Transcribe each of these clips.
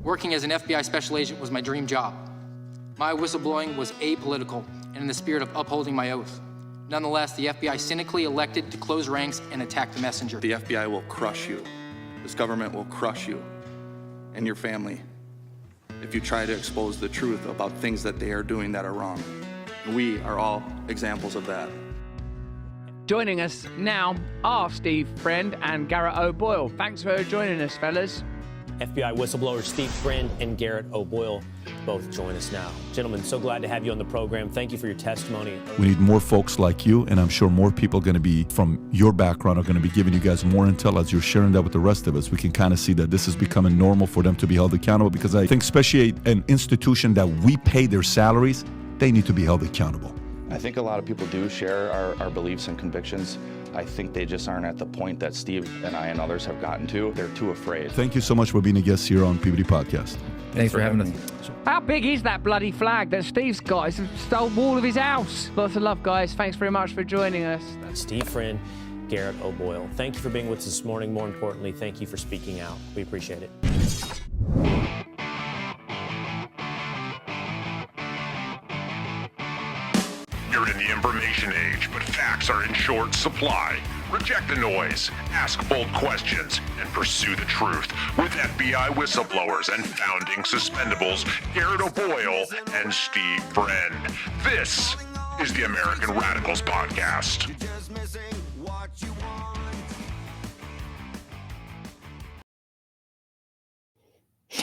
Working as an FBI special agent was my dream job. My whistleblowing was apolitical and in the spirit of upholding my oath. Nonetheless, the FBI cynically elected to close ranks and attack the messenger. The FBI will crush you. This government will crush you and your family if you try to expose the truth about things that they are doing that are wrong. We are all examples of that. Joining us now are Steve Friend and Garrett O'Boyle. Thanks for joining us, fellas. FBI whistleblower Steve Friend and Garrett O'Boyle both join us now. Gentlemen, so glad to have you on the program. Thank you for your testimony. We need more folks like you, and I'm sure more people are going to be, from your background, are going to be giving you guys more intel as you're sharing that with the rest of us. We can kind of see that this is becoming normal for them to be held accountable, because I think especially an institution that we pay their salaries, they need to be held accountable. I think a lot of people do share our beliefs and convictions. I think they just aren't at the point that Steve and I and others have gotten to. They're too afraid. Thank you so much for being a guest here on PBD Podcast. Thanks for having us. How big is that bloody flag that Steve's got? It's the stone wall of his house. Lots of love, guys. Thanks very much for joining us. Steve Friend, Garrett O'Boyle. Thank you for being with us this morning. More importantly, thank you for speaking out. We appreciate it. You're in the information age, but facts are in short supply. Reject the noise, ask bold questions, and pursue the truth with FBI whistleblowers and founding suspendables Garrett O'Boyle and Steve Friend. This is the American Radicals Podcast.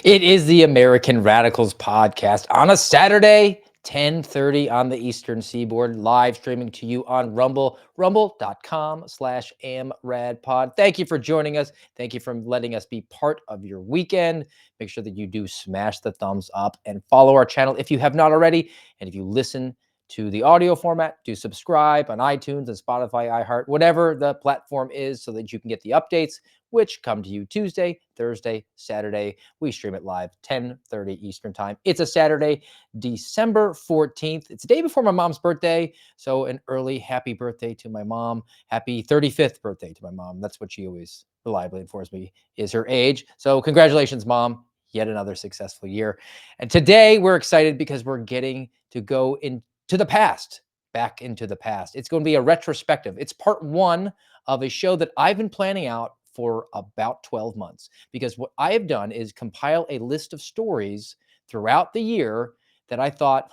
It is the American Radicals Podcast on a Saturday, 10:30 on the Eastern Seaboard, live streaming to you on Rumble, rumble.com/amradpod. Thank you for joining us. Thank you for letting us be part of your weekend. Make sure that you do smash the thumbs up and follow our channel if you have not already. And if you listen to the audio format, do subscribe on iTunes and Spotify, iHeart, whatever the platform is, so that you can get the updates, which come to you Tuesday, Thursday, Saturday. We stream it live, 10:30 Eastern time. It's a Saturday, December 14th. It's the day before my mom's birthday, so an early happy birthday to my mom. Happy 35th birthday to my mom. That's what she always reliably informs me is her age. So congratulations, Mom. Yet another successful year. And today we're excited because we're getting to go into the past, back into the past. It's going to be a retrospective. It's part one of a show that I've been planning out for about 12 months, because what I have done is compile a list of stories throughout the year that I thought,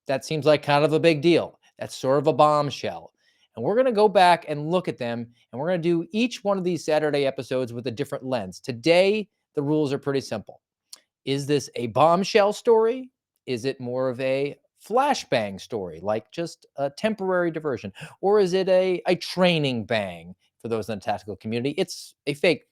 that seems like kind of a big deal. That's sort of a bombshell. And we're going to go back and look at them, and we're going to do each one of these Saturday episodes with a different lens. Today, the rules are pretty simple. Is this a bombshell story? Is it more of a flashbang story, like just a temporary diversion? Or is it a training bang? For those in the tactical community, it's a fake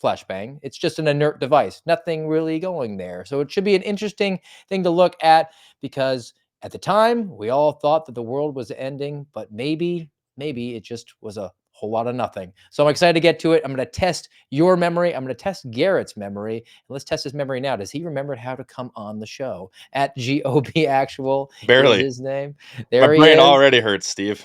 flashbang. It's just an inert device, nothing really going there. So it should be an interesting thing to look at, because at the time we all thought that the world was ending, but maybe it just was a whole lot of nothing. So I'm excited to get to it. I'm going to test your memory. I'm going to test Garrett's memory. And let's test his memory now. Does he remember how to come on the show? At GOB Actual. Barely. Is his name. There My brain already hurts, Steve.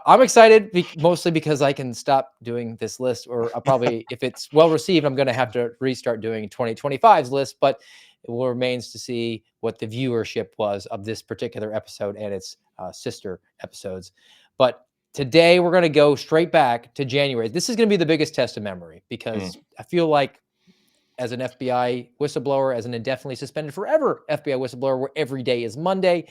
I'm excited mostly because I can stop doing this list, or I'll probably, if it's well received, I'm going to have to restart doing 2025's list, but it will remains to see what the viewership was of this particular episode and its sister episodes. But today, we're going to go straight back to January. This is going to be the biggest test of memory, because I feel like as an FBI whistleblower, as an indefinitely suspended forever FBI whistleblower, where every day is Monday,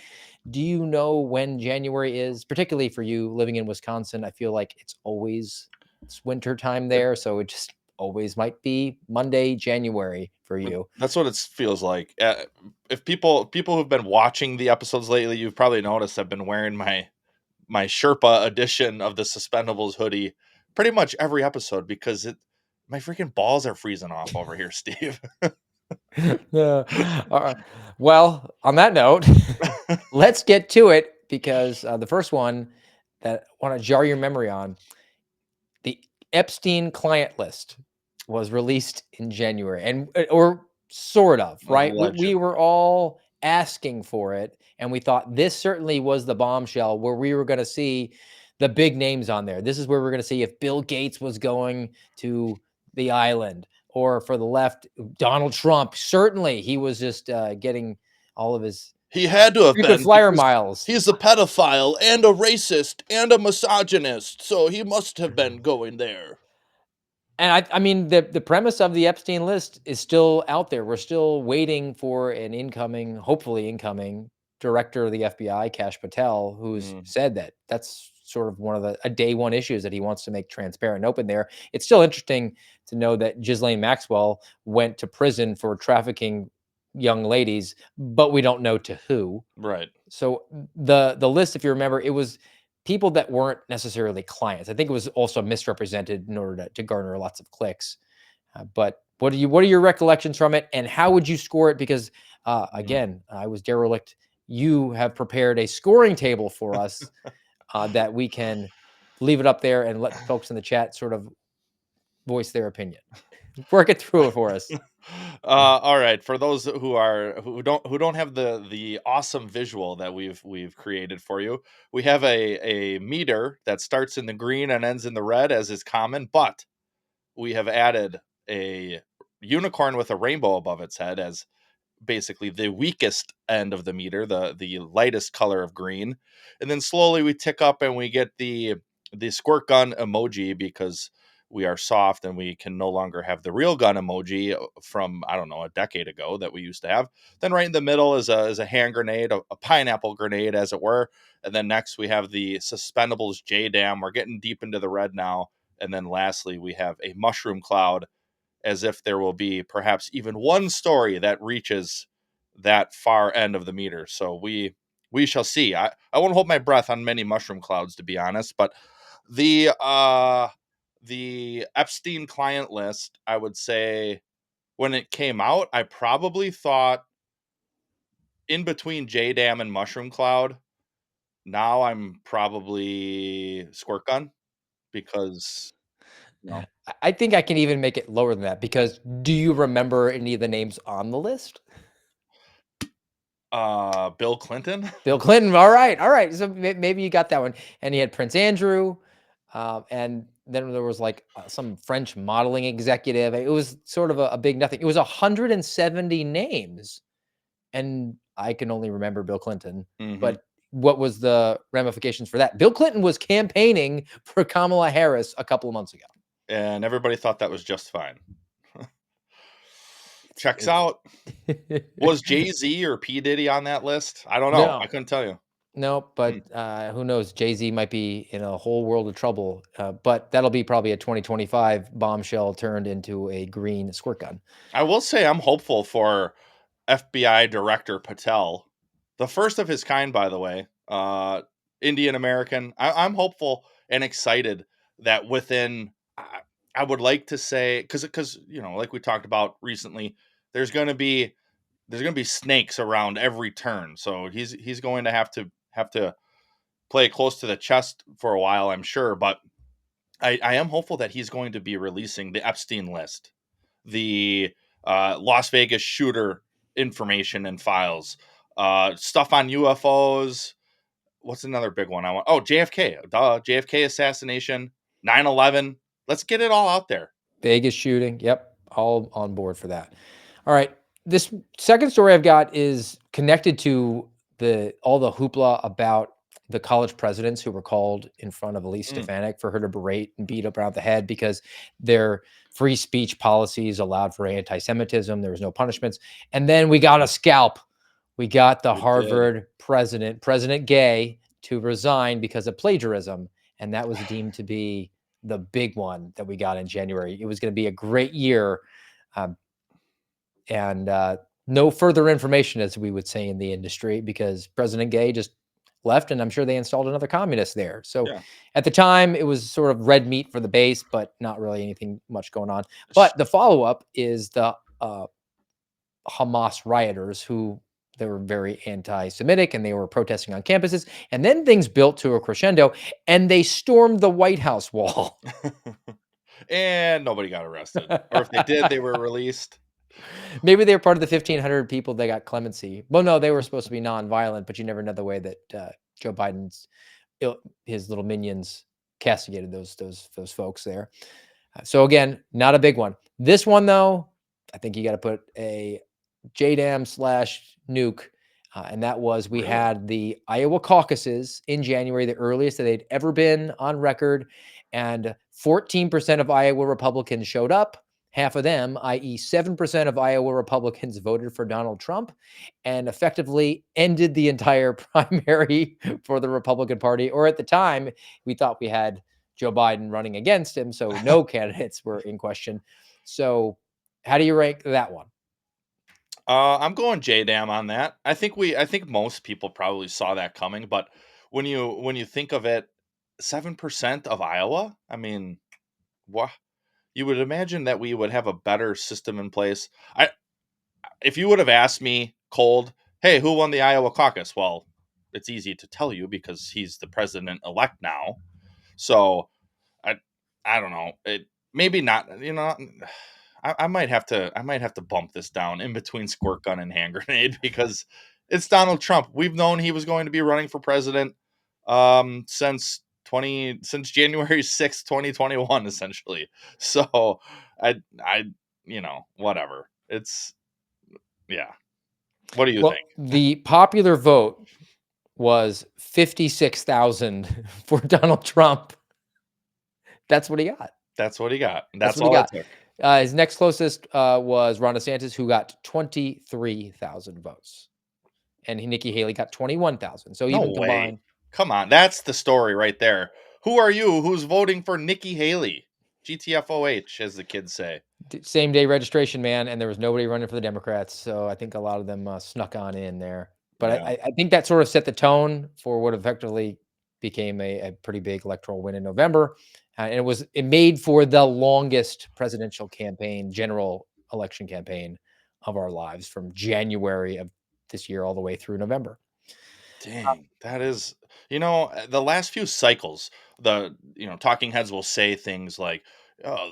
do you know when January is? Particularly for you living in Wisconsin, I feel like it's winter time there. So it just always might be Monday, January for you. That's what it feels like. If people who've been watching the episodes lately, you've probably noticed I've been wearing my Sherpa edition of the Suspendables hoodie pretty much every episode, because my freaking balls are freezing off over here, Steve. All right. Well, on that note, let's get to it, because the first one that I want to jar your memory on, the Epstein client list was released in January, or sort of, right? We were all asking for it, and we thought this certainly was the bombshell where we were going to see the big names on there. This is where we're going to see if Bill Gates was going to the island, or for the left, Donald Trump. Certainly, he was just getting all of his He had to have frequent been flyer because miles. he's a pedophile and a racist and a misogynist, so he must have been going there. And I mean, the premise of the Epstein list is still out there. We're still waiting for an incoming, hopefully incoming director of the FBI, Kash Patel, who's said that that's sort of one of the day one issues that he wants to make transparent and open there. It's still interesting to know that Ghislaine Maxwell went to prison for trafficking young ladies, but we don't know to who. Right. So the list, if you remember, it was people that weren't necessarily clients. I think it was also misrepresented in order to garner lots of clicks. But what are your recollections from it, and how would you score it? Because again, I was derelict. You have prepared a scoring table for us that we can leave it up there and let folks in the chat sort of voice their opinion. Work it through it for us. All right. For those who don't have the awesome visual that we've created for you, we have a meter that starts in the green and ends in the red, as is common, but we have added a unicorn with a rainbow above its head as basically the weakest end of the meter, the lightest color of green. And then slowly we tick up and we get the squirt gun emoji, because we are soft and we can no longer have the real gun emoji from, I don't know, a decade ago that we used to have. Then right in the middle is a hand grenade, a pineapple grenade, as it were. And then next we have the Suspendables JDAM. We're getting deep into the red now. And then lastly, we have a mushroom cloud, as if there will be perhaps even one story that reaches that far end of the meter. So we shall see. I won't hold my breath on many mushroom clouds, to be honest, but the Epstein client list, I would say when it came out, I probably thought in between JDAM and mushroom cloud. Now I'm probably squirt gun, because no. I think I can even make it lower than that, because do you remember any of the names on the list? Bill Clinton. Bill Clinton. All right, all right. So maybe you got that one. And he had Prince Andrew, and then there was like some French modeling executive. It was sort of a big nothing. It was 170 names, and I can only remember Bill Clinton. But what was the ramifications for that? Bill Clinton was campaigning for Kamala Harris a couple of months ago. And everybody thought that was just fine. Checks out. Was Jay-Z or P. Diddy on that list? I don't know. No. I couldn't tell you. No, but who knows? Jay-Z might be in a whole world of trouble. But that'll be probably a 2025 bombshell turned into a green squirt gun. I will say I'm hopeful for FBI Director Patel, the first of his kind, by the way, Indian American. I'm hopeful and excited that within, I would like to say, because like we talked about recently, there's going to be snakes around every turn. So he's going to have to play close to the chest for a while, I'm sure. But I am hopeful that he's going to be releasing the Epstein list, the Las Vegas shooter information and files, stuff on UFOs. What's another big one I want? Oh, JFK. JFK assassination, 9/11. Let's get it all out there. Vegas shooting. Yep. All on board for that. All right. This second story I've got is connected to all the hoopla about the college presidents who were called in front of Elise Stefanik for her to berate and beat up around the head because their free speech policies allowed for anti-Semitism. There was no punishments. And then we got a scalp. We got the Harvard president, President Gay, to resign because of plagiarism. And that was deemed to be the big one that we got in January. It was going to be a great year. And no further information, as we would say in the industry, because President Gay just left, and I'm sure they installed another communist there. So at the time, it was sort of red meat for the base, but not really anything much going on. But the follow-up is the Hamas rioters, who they were very anti-Semitic and they were protesting on campuses. And then things built to a crescendo, and they stormed the White House wall. And nobody got arrested. Or if they did, they were released. Maybe they were part of the 1,500 people that got clemency. Well, no, they were supposed to be nonviolent, but you never know the way that Joe Biden's his little minions castigated those folks there. So again, not a big one. This one though, I think you got to put a JDAM / nuke. And that was, we Really? had the Iowa caucuses in January, the earliest that they'd ever been on record. And 14% of Iowa Republicans showed up. Half of them, i.e., 7% of Iowa Republicans voted for Donald Trump, and effectively ended the entire primary for the Republican Party. Or at the time, we thought we had Joe Biden running against him, so no candidates were in question. So how do you rank that one? I'm going JDAM on that. I think most people probably saw that coming, but when you think of it, 7% of Iowa, I mean, what you would imagine that we would have a better system in place. If you would have asked me cold, hey, who won the Iowa caucus? Well, it's easy to tell you because he's the president elect now. So I I don't know. It maybe not. I might have to bump this down in between squirt gun and hand grenade because it's Donald Trump. We've known he was going to be running for president since January 6th, 2021, essentially. So I whatever. It's yeah. What do you Well, think? the popular vote was 56,000 for Donald Trump. That's what he got. That's what he got. That's That's what he all it got. took. His next closest was Ron DeSantis, who got 23,000 votes, and Nikki Haley got 21,000. So No even way. combined, Come on. That's the story right there. Who are you who's voting for Nikki Haley? GTFOH, as the kids say. same day registration, man, and there was nobody running for the Democrats. So I think a lot of them snuck on in there. But Yeah. I think that sort of set the tone for what effectively became a pretty big electoral win in November. And it made for the longest presidential campaign, general election campaign of our lives, from January of this year all the way through November. Dang, that is, the last few cycles, talking heads will say things like, "Oh,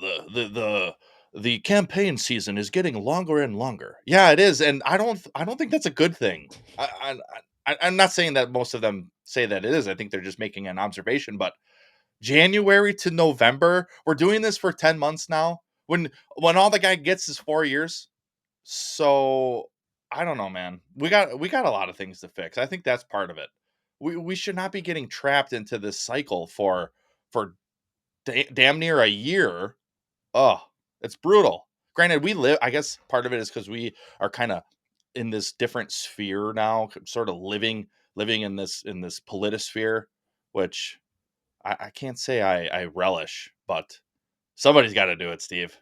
the campaign season is getting longer and longer." Yeah, it is, and I don't think that's a good thing. I'm not saying that most of them say that it is. I think they're just making an observation. But January to November, we're doing this for 10 months now. When all the guy gets is 4 years. So I don't know, man. We got a lot of things to fix. I think that's part of it. We should not be getting trapped into this cycle for damn near a year. Oh, it's brutal. Granted, we live. I guess part of it is because we are kind of in this different sphere now, sort of living in this politisphere, which I can't say I relish, but somebody's got to do it, Steve.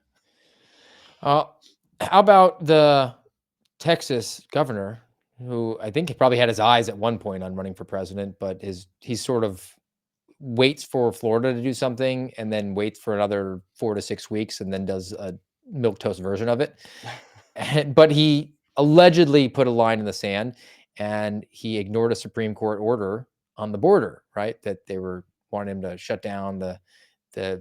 How about the Texas governor, who I think he probably had his eyes at one point on running for president, but he's sort of waits for Florida to do something and then waits for another 4 to 6 weeks and then does a milquetoast version of it. But he allegedly put a line in the sand, and he ignored a Supreme Court order on the border, right? That they were wanting him to shut down the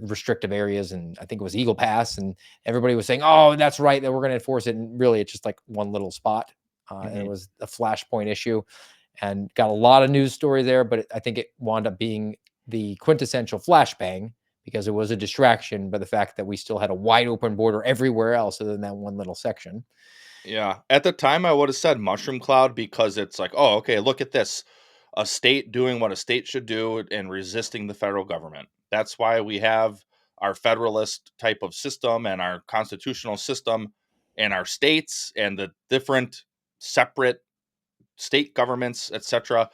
restrictive areas, and I think it was Eagle Pass, and everybody was saying, "Oh, that's right, that we're going to enforce it." And really, it's just like one little spot, and it was a flashpoint issue, and got a lot of news story there. But I think it wound up being the quintessential flashbang because it was a distraction by the fact that we still had a wide open border everywhere else other than that one little section. Yeah. At the time, I would have said mushroom cloud because it's like, oh, okay, look at this. A state doing what a state should do and resisting the federal government. That's why we have our federalist type of system and our constitutional system and our states and the different separate state governments, etc.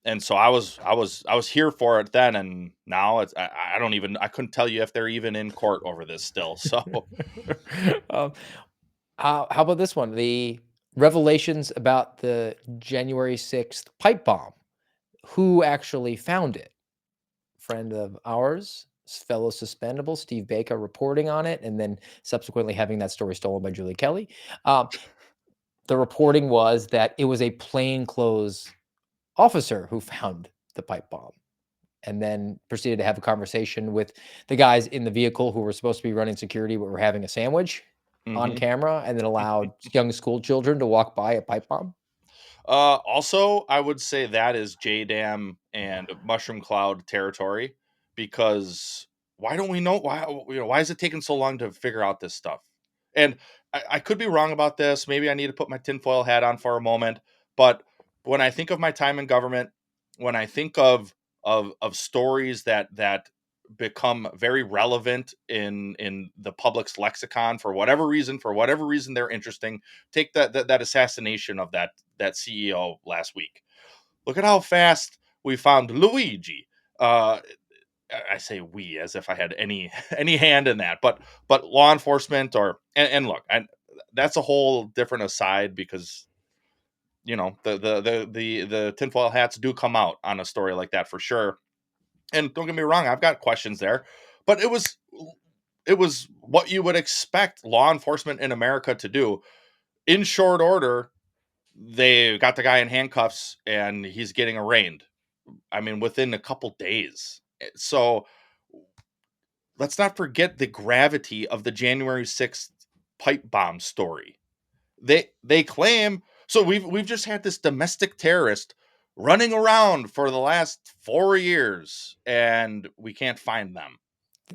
And so I was here for it then, and now I don't even I couldn't tell you if they're even in court over this still. So um, how about this one? The revelations about the January 6th pipe bomb. Who actually found it? Friend of ours, fellow suspendable, Steve Baker, reporting on it, and then subsequently having that story stolen by Julie Kelly. Um, the reporting was that it was a plainclothes officer who found the pipe bomb, and then proceeded to have a conversation with the guys in the vehicle who were supposed to be running security but were having a sandwich on mhm. camera, and then allowed young school children to walk by a pipe bomb. Also, I would say that is JDAM and Mushroom Cloud territory because why don't we know why is it taking so long to figure out this stuff? And I could be wrong about this. Maybe I need to put my tinfoil hat on for a moment. But when I think of my time in government, when I think of stories that become very relevant in the public's lexicon for whatever reason, they're interesting. Take that assassination of that CEO last week. Look at how fast we found Luigi. I say we as if I had any any hand in that, but law enforcement and look, and that's a whole different aside because the tinfoil hats do come out on a story like that for sure. And don't get me wrong, I've got questions there, but it was what you would expect law enforcement in America to do. In short order, they got the guy in handcuffs and he's getting arraigned. I mean, within a couple days. So let's not forget the gravity of the January 6th pipe bomb story. They claim so we've just had this domestic terrorist running around for the last 4 years and we can't find them.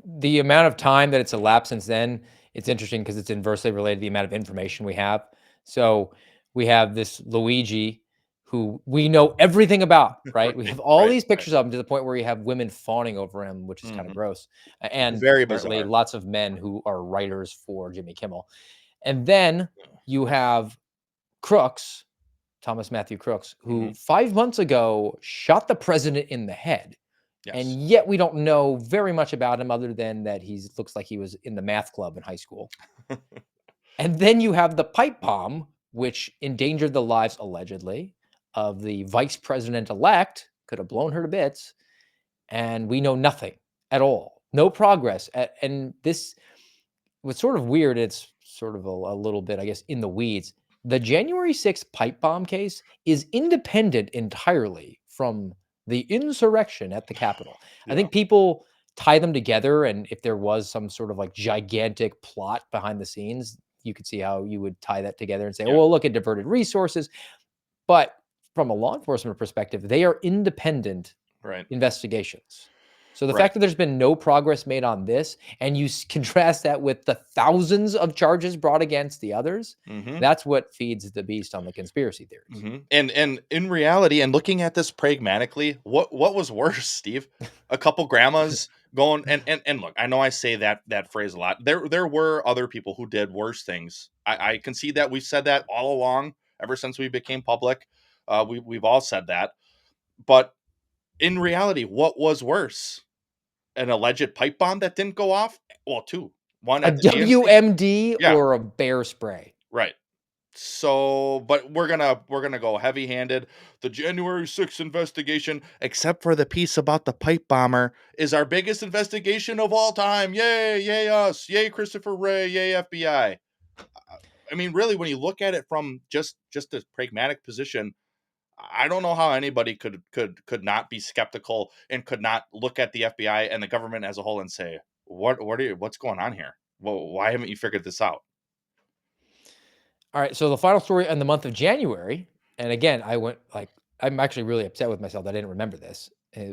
The amount of time that it's elapsed since then, it's interesting because it's inversely related to the amount of information we have. So we have this Luigi who we know everything about, right? We have all Right, these right. pictures of him to the point where you have women fawning over him, which is kind of Mhm. gross. And Very apparently bizarre. lots of men who are writers for Jimmy Kimmel. And then you have Crooks, Thomas Matthew Crooks, who Mhm. 5 months ago shot the president in the head. And Yes. yet we don't know very much about him other than that he's looks like he was in the math club in high school. And then you have the pipe bomb, which endangered the lives allegedly of the vice president elect, could have blown her to bits, and we know nothing at all. No progress. And this was sort of weird. It's sort of a little bit, I guess, in the weeds. The January 6th pipe bomb case is independent entirely from the insurrection at the Capitol. I Yeah. think people tie them together, and if there was some sort of like gigantic plot behind the scenes, you could see how you would tie that together and say, oh, Yeah. well, look at diverted resources. But from a law enforcement perspective, they are independent Right. investigations. So the Right. fact that there's been no progress made on this, and you contrast that with the thousands of charges brought against the others, Mhm. that's what feeds the beast on the conspiracy theories. And in reality, and looking at this pragmatically, what was worse, Steve? A couple grandmas going and look, I know I say that phrase a lot. There were other people who did worse things. I can see that. We've said that all along, ever since we became public. We've all said that. But in reality, what was worse? An alleged pipe bomb that didn't go off? Well, two. One A at the GNC. WMD Yeah, or a bear spray? right. So, but we're gonna go heavy-handed. The January 6th investigation, except for the piece about the pipe bomber, is our biggest investigation of all time. Yay, yay us, yay Christopher Wray, yay FBI. I mean, really, when you look at it from just a pragmatic position, I don't know how anybody could not be skeptical and could not look at the FBI and the government as a whole and say, what's going on here? Well, why haven't you figured this out? All right. So the final story in the month of January, and again, I went like, I'm actually really upset with myself that I didn't remember this.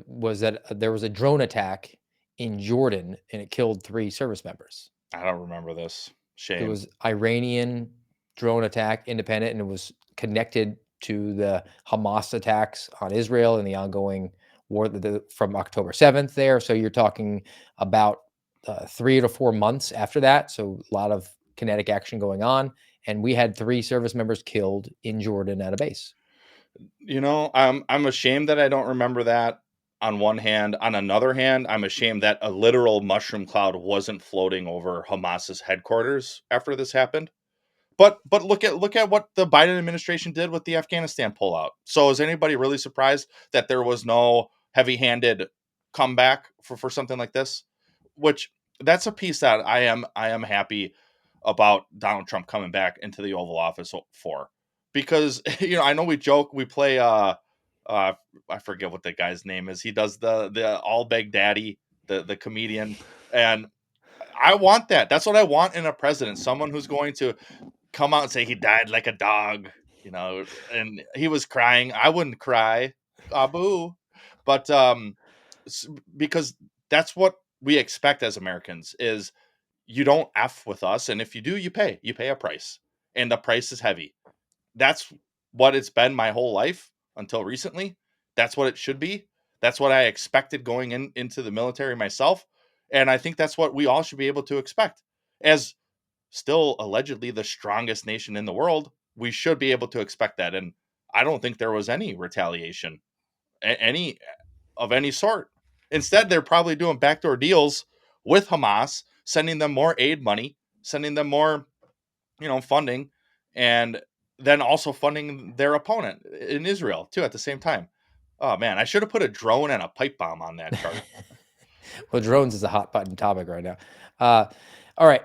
Was that there was a drone attack in Jordan and it killed 3 service members. I don't remember this. It Shame. was Iranian drone attack, independent, and it was connected to the Hamas attacks on Israel and the ongoing war from October 7th there. So you're talking about 3 to 4 months after that. So a lot of kinetic action going on. And we had 3 service members killed in Jordan at a base. I'm ashamed that I don't remember that on one hand. On another hand, I'm ashamed that a literal mushroom cloud wasn't floating over Hamas's headquarters after this happened. But look at what the Biden administration did with the Afghanistan pullout. So is anybody really surprised that there was no heavy-handed comeback for something like this? Which that's a piece that I am happy about Donald Trump coming back into the Oval Office for. Because I know we joke, we play uh I forget what the guy's name is. He does the All Baghdadi, the comedian, and I want that. That's what I want in a president. Someone who's going to come out and say he died like a dog, and he was crying. I wouldn't cry, Abu, but because that's what we expect as Americans is you don't F with us. And if you do, you pay a price, and the price is heavy. That's what it's been my whole life until recently. That's what it should be. That's what I expected going into the military myself. And I think that's what we all should be able to expect. As still allegedly the strongest nation in the world, we should be able to expect that. And I don't think there was any retaliation, any of any sort. Instead, they're probably doing backdoor deals with Hamas, sending them more aid money, sending them more, funding, and then also funding their opponent in Israel too at the same time. Oh man, I should have put a drone and a pipe bomb on that chart. Well, drones is a hot button topic right now. All right.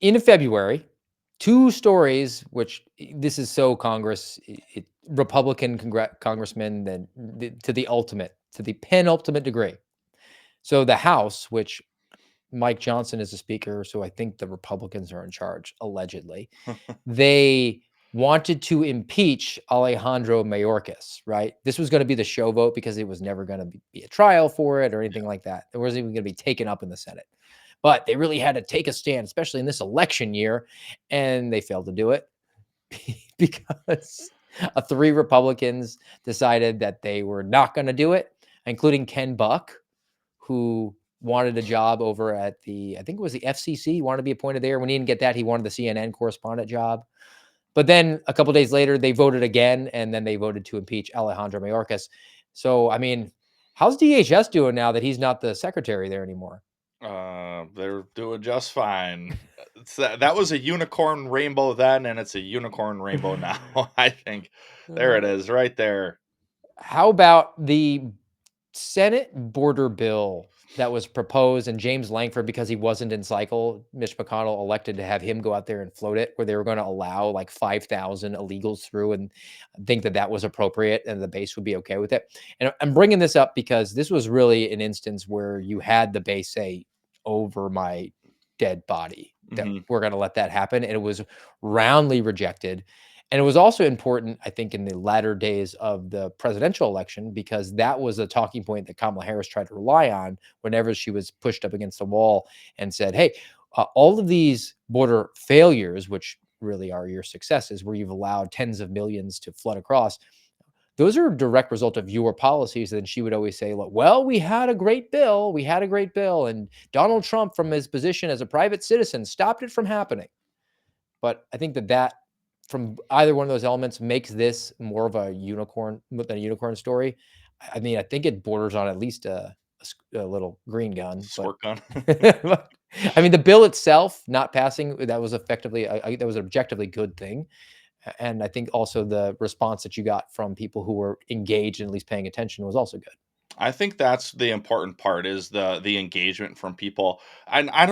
In February, two stories, which this is so Congress, Republican congressmen, to the penultimate degree. So the House, which Mike Johnson is the speaker, so I think the Republicans are in charge, allegedly. They wanted to impeach Alejandro Mayorkas, right? This was going to be the show vote because it was never going to be a trial for it or anything like that. It wasn't even going to be taken up in the Senate. But they really had to take a stand, especially in this election year, and they failed to do it because three Republicans decided that they were not going to do it, including Ken Buck, who wanted a job over at I think it was the FCC. He wanted to be appointed there. When he didn't get that, he wanted the CNN correspondent job. But then a couple of days later, they voted again, and then they voted to impeach Alejandro Mayorkas. So, I mean, how's DHS doing now that he's not the secretary there anymore? They're doing just fine. That was a unicorn rainbow then, and it's a unicorn rainbow now. I think there it is, right there. How about the Senate border bill that was proposed, and James Langford, because he wasn't in cycle, Mitch McConnell elected to have him go out there and float it, where they were going to allow like 5,000 illegals through, and think that was appropriate and the base would be okay with it. And I'm bringing this up because this was really an instance where you had the base say, over my dead body, that we're going to let that happen. And it was roundly rejected. And it was also important, I think, in the latter days of the presidential election, because that was a talking point that Kamala Harris tried to rely on whenever she was pushed up against the wall and said, hey, all of these border failures, which really are your successes, where you've allowed tens of millions to flood across, those are a direct result of your policies. And she would always say, look, well, we had a great bill. And Donald Trump, from his position as a private citizen, stopped it from happening. But I think that from either one of those elements makes this more of a unicorn than a unicorn story. I mean, I think it borders on at least a little green gun. Squirt gun. I mean, the bill itself not passing, that was effectively, that was an objectively good thing. And I think also the response that you got from people who were engaged and at least paying attention was also good. I think that's the important part, is the engagement from people. And I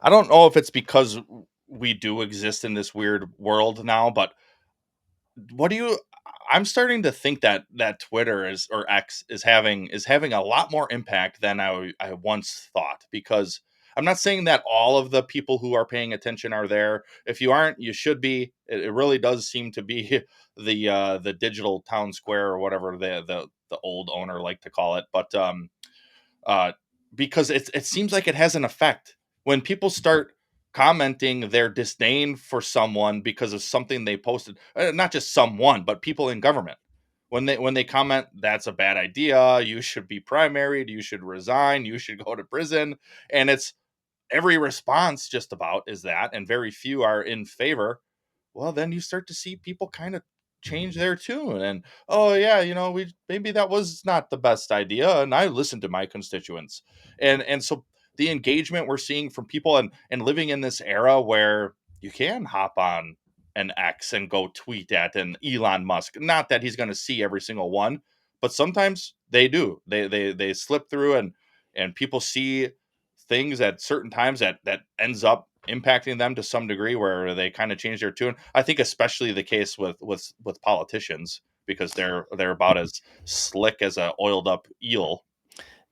don't know if it's because we do exist in this weird world now, but I'm starting to think that Twitter or X is having a lot more impact than I once thought, because I'm not saying that all of the people who are paying attention are there. If you aren't, you should be. It really does seem to be the digital town square, or whatever the old owner liked to call it. But because it seems like it has an effect when people start commenting their disdain for someone because of something they posted. Not just someone, but people in government. When they comment, that's a bad idea, you should be primaried, you should resign, you should go to prison, and it's every response just about is that, and very few are in favor. Well, then you start to see people kind of change their tune, and oh yeah, maybe that was not the best idea, and I listened to my constituents, and so the engagement we're seeing from people, and living in this era where you can hop on an X and go tweet at an Elon Musk. Not that he's going to see every single one, but sometimes they do. They slip through, and people see things at certain times that ends up impacting them to some degree, where they kind of change their tune. I think especially the case with politicians, because they're about as slick as a oiled up eel.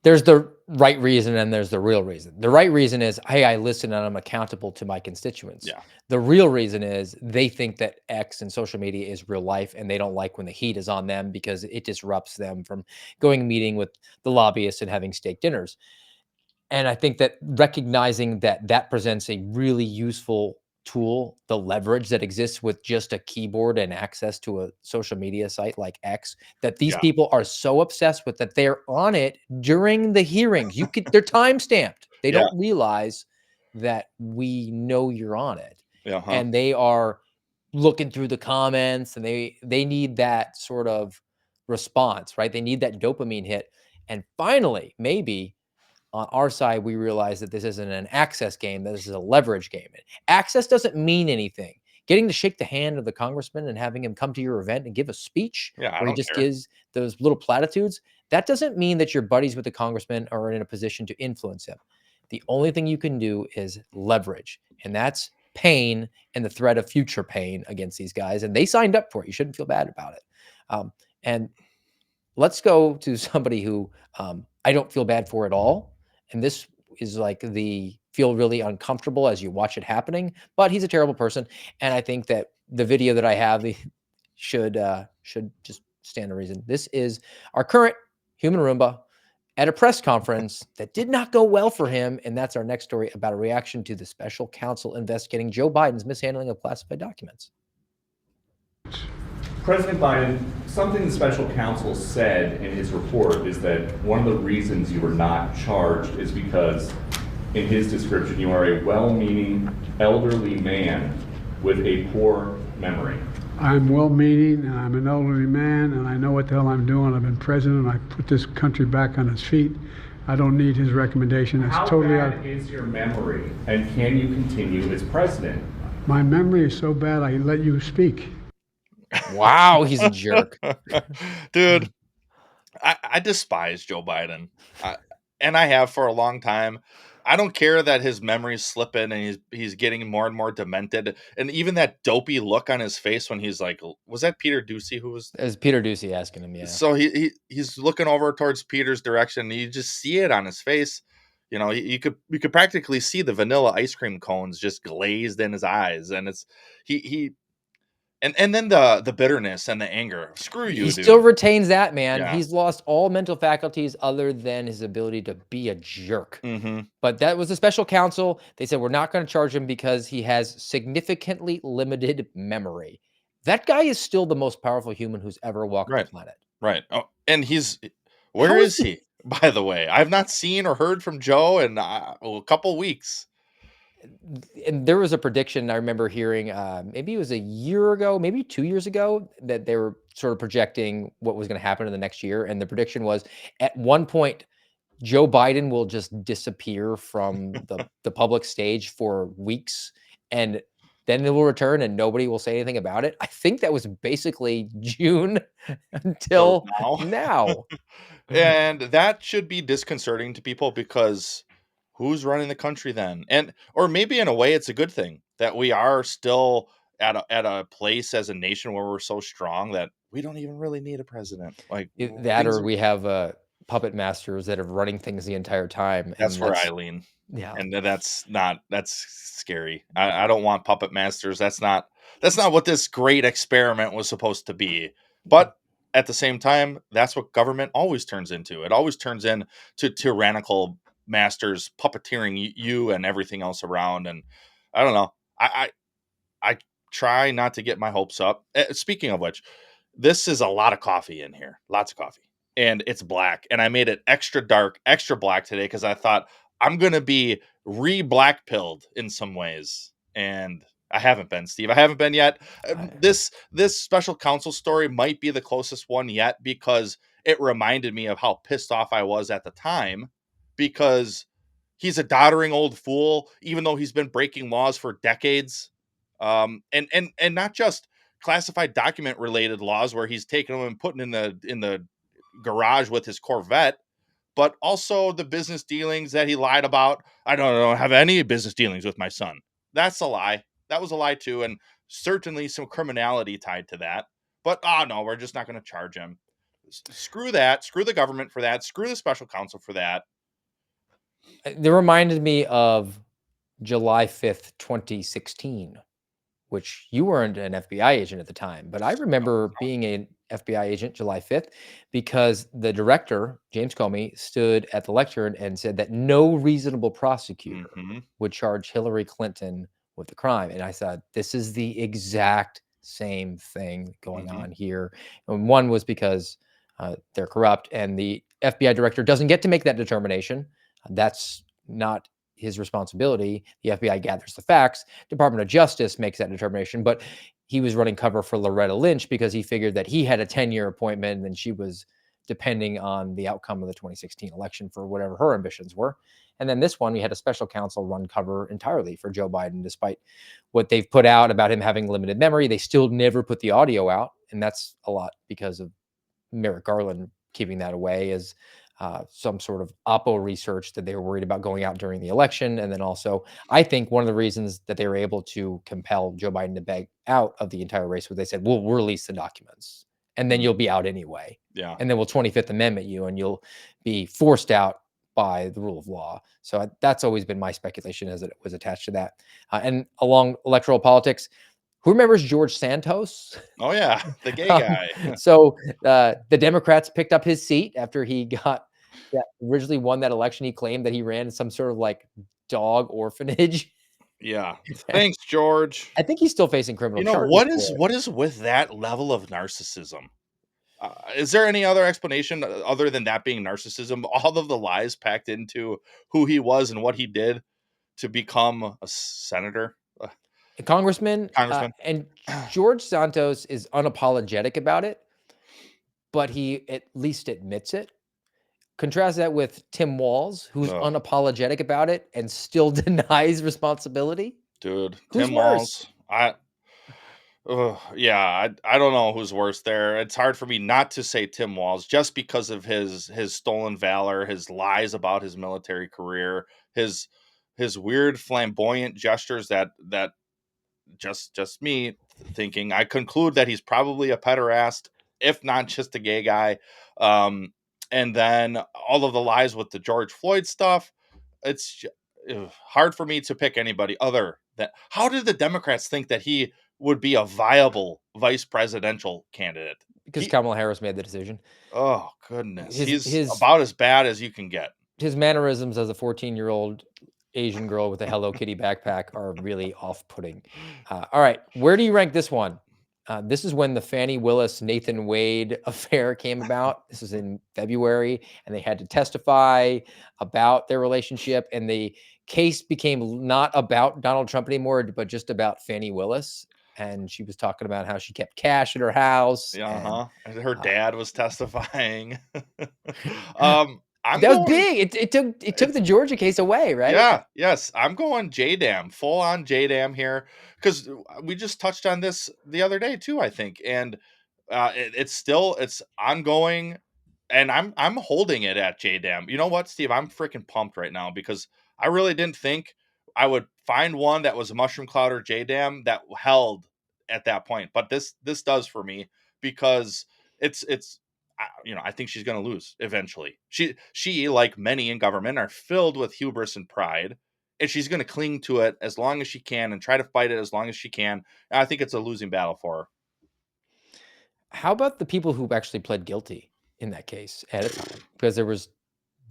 There's the right reason and there's the real reason. The right reason is, hey, I listen and I'm accountable to my constituents. Yeah. The real reason is they think that X and social media is real life, and they don't like when the heat is on them because it disrupts them from going meeting with the lobbyists and having steak dinners. And I think that recognizing that that presents a really useful tool, the leverage that exists with just a keyboard and access to a social media site like X, that these Yeah. people are so obsessed with that they're on it during the hearings. They're time stamped. They Yeah. don't realize that we know you're on it, Yeah. Huh. and they are looking through the comments, and they need that sort of response, right? They need that dopamine hit, and finally, maybe on our side, we realize that this isn't an access game, that this is a leverage game. Access doesn't mean anything. Getting to shake the hand of the congressman and having him come to your event and give a speech Yeah. I where he don't just care. gives those little platitudes, that doesn't mean that you're buddies with the congressman or in a position to influence him. The only thing you can do is leverage, and that's pain and the threat of future pain against these guys. And they signed up for it. You shouldn't feel bad about it. And let's go to somebody who I don't feel bad for at all. And this is like the feel really uncomfortable as you watch it happening, but he's a terrible person. And I think that the video that I have should just stand to reason. This is our current human Roomba at a press conference that did not go well for him. And that's our next story about a reaction to the special counsel investigating Joe Biden's mishandling of classified documents. President Biden, something the special counsel said in his report is that one of the reasons you were not charged is because, in his description, you are a well-meaning elderly man with a poor memory. I'm well-meaning, and I'm an elderly man, and I know what the hell I'm doing. I've been president. I put this country back on its feet. I don't need his recommendation. It's How totally bad is your memory, and can you continue as president? My memory is so bad, I let you speak. Wow, he's a jerk. Dude, I despise Joe Biden, and I have for a long time. I don't care that his memory's slipping and he's getting more and more demented, and even that dopey look on his face when he's like, was that Peter Ducey who was? It was Peter Ducey asking him, yeah. So he's looking over towards Peter's direction. And you just see it on his face. You know, you could practically see the vanilla ice cream cones just glazed in his eyes, and it's he. And then the bitterness and the anger. Screw you, He dude. still retains that, man. Yeah. He's lost all mental faculties other than his ability to be a jerk. Mm-hmm. But that was a special counsel. They said, we're not going to charge him because he has significantly limited memory. That guy is still the most powerful human who's ever walked Right. the planet. Right. Oh, and where How is is he? By the way, I've not seen or heard from Joe in a couple weeks. And there was a prediction I remember hearing, maybe it was a year ago, maybe 2 years ago, that they were sort of projecting what was going to happen in the next year. And the prediction was at one point, Joe Biden will just disappear from the public stage for weeks, and then it will return and nobody will say anything about it. I think that was basically June until now. And that should be disconcerting to people because who's running the country then? Or maybe in a way it's a good thing that we are still at a place as a nation where we're so strong that we don't even really need a president. Like That, things or we have puppet masters that are running things the entire time. That's and where I lean. Yeah. And that's scary. I don't want puppet masters. That's not what this great experiment was supposed to be. But at the same time, that's what government always turns into. It always turns into tyrannical masters puppeteering you and everything else around. And I don't know. I try not to get my hopes up. Speaking of which, this is a lot of coffee in here. Lots of coffee. And it's black. And I made it extra dark, extra black today because I thought I'm going to be black pilled in some ways. And I haven't been, Steve. I haven't been yet. This special counsel story might be the closest one yet because it reminded me of how pissed off I was at the time because he's a doddering old fool, even though he's been breaking laws for decades. And not just classified document related laws where he's taking them and putting in the garage with his Corvette, but also the business dealings that he lied about. I don't have any business dealings with my son. That's a lie. That was a lie too. And certainly some criminality tied to that, but no, we're just not going to charge him. Screw that. Screw the government for that. Screw the special counsel for that. They reminded me of July 5th, 2016, which you weren't an FBI agent at the time, but I remember being FBI agent July 5th because the director, James Comey, stood at the lectern and said that no reasonable prosecutor Mhm. would charge Hillary Clinton with the crime. And I said, this is the exact same thing going Mhm. on here. And one was because they're corrupt, and the FBI director doesn't get to make that determination. That's not his responsibility. The FBI gathers the facts. Department of Justice makes that determination. But he was running cover for Loretta Lynch because he figured that he had a 10-year appointment and she was depending on the outcome of the 2016 election for whatever her ambitions were. And then this one, we had a special counsel run cover entirely for Joe Biden, despite what they've put out about him having limited memory. They still never put the audio out. And that's a lot because of Merrick Garland keeping that away as some sort of Oppo research that they were worried about going out during the election. And then also, I think one of the reasons that they were able to compel Joe Biden to back out of the entire race was they said, we'll release the documents and then you'll be out anyway. Yeah. And then we'll 25th Amendment you and you'll be forced out by the rule of law. So that's always been my speculation as it was attached to that. And along electoral politics, who remembers George Santos? Oh yeah, the gay Um, guy. so the Democrats picked up his seat after he originally won that election. He claimed that he ran some sort of like dog orphanage. Yeah. Thanks, George. I think he's still facing criminal You know, charges. what is with that level of narcissism? Is there any other explanation other than that being narcissism? All of the lies packed into who he was and what he did to become a senator, A congressman, congressman. and George Santos is unapologetic about it, but he at least admits it. Contrast that with Tim Walz, who's Ugh. unapologetic about it and still denies responsibility. Dude, Who's Tim worse? Walz. I don't know who's worse there. It's hard for me not to say Tim Walz just because of his stolen valor, his lies about his military career, his weird flamboyant gestures that just me thinking. I conclude that he's probably a pederast, if not just a gay guy. And then all of the lies with the George Floyd stuff. It's hard for me to pick anybody other than. How did the Democrats think that he would be a viable vice presidential candidate? Because Kamala Harris made the decision. Oh goodness, he's his about as bad as you can get. His mannerisms as a 14-year-old Asian girl with a Hello Kitty backpack are really off-putting. All right, where do you rank this one? This is when the Fannie Willis Nathan Wade affair came about. This was in February, and they had to testify about their relationship, and the case became not about Donald Trump anymore, but just about Fannie Willis. And she was talking about how she kept cash at her house. Yeah, and her dad was testifying. That was big. It took the Georgia case away, right? Yeah, yes. I'm going JDAM, full on JDAM here, because we just touched on this the other day too, I think. And it's ongoing, and I'm holding it at JDAM. You know what, Steve? I'm freaking pumped right now because I really didn't think I would find one that was a mushroom cloud or JDAM that held at that point. But this does for me because it's I think she's going to lose eventually. She, like many in government, are filled with hubris and pride, and she's going to cling to it as long as she can and try to fight it as long as she can. And I think it's a losing battle for her. How about the people who actually pled guilty in that case at a time? Because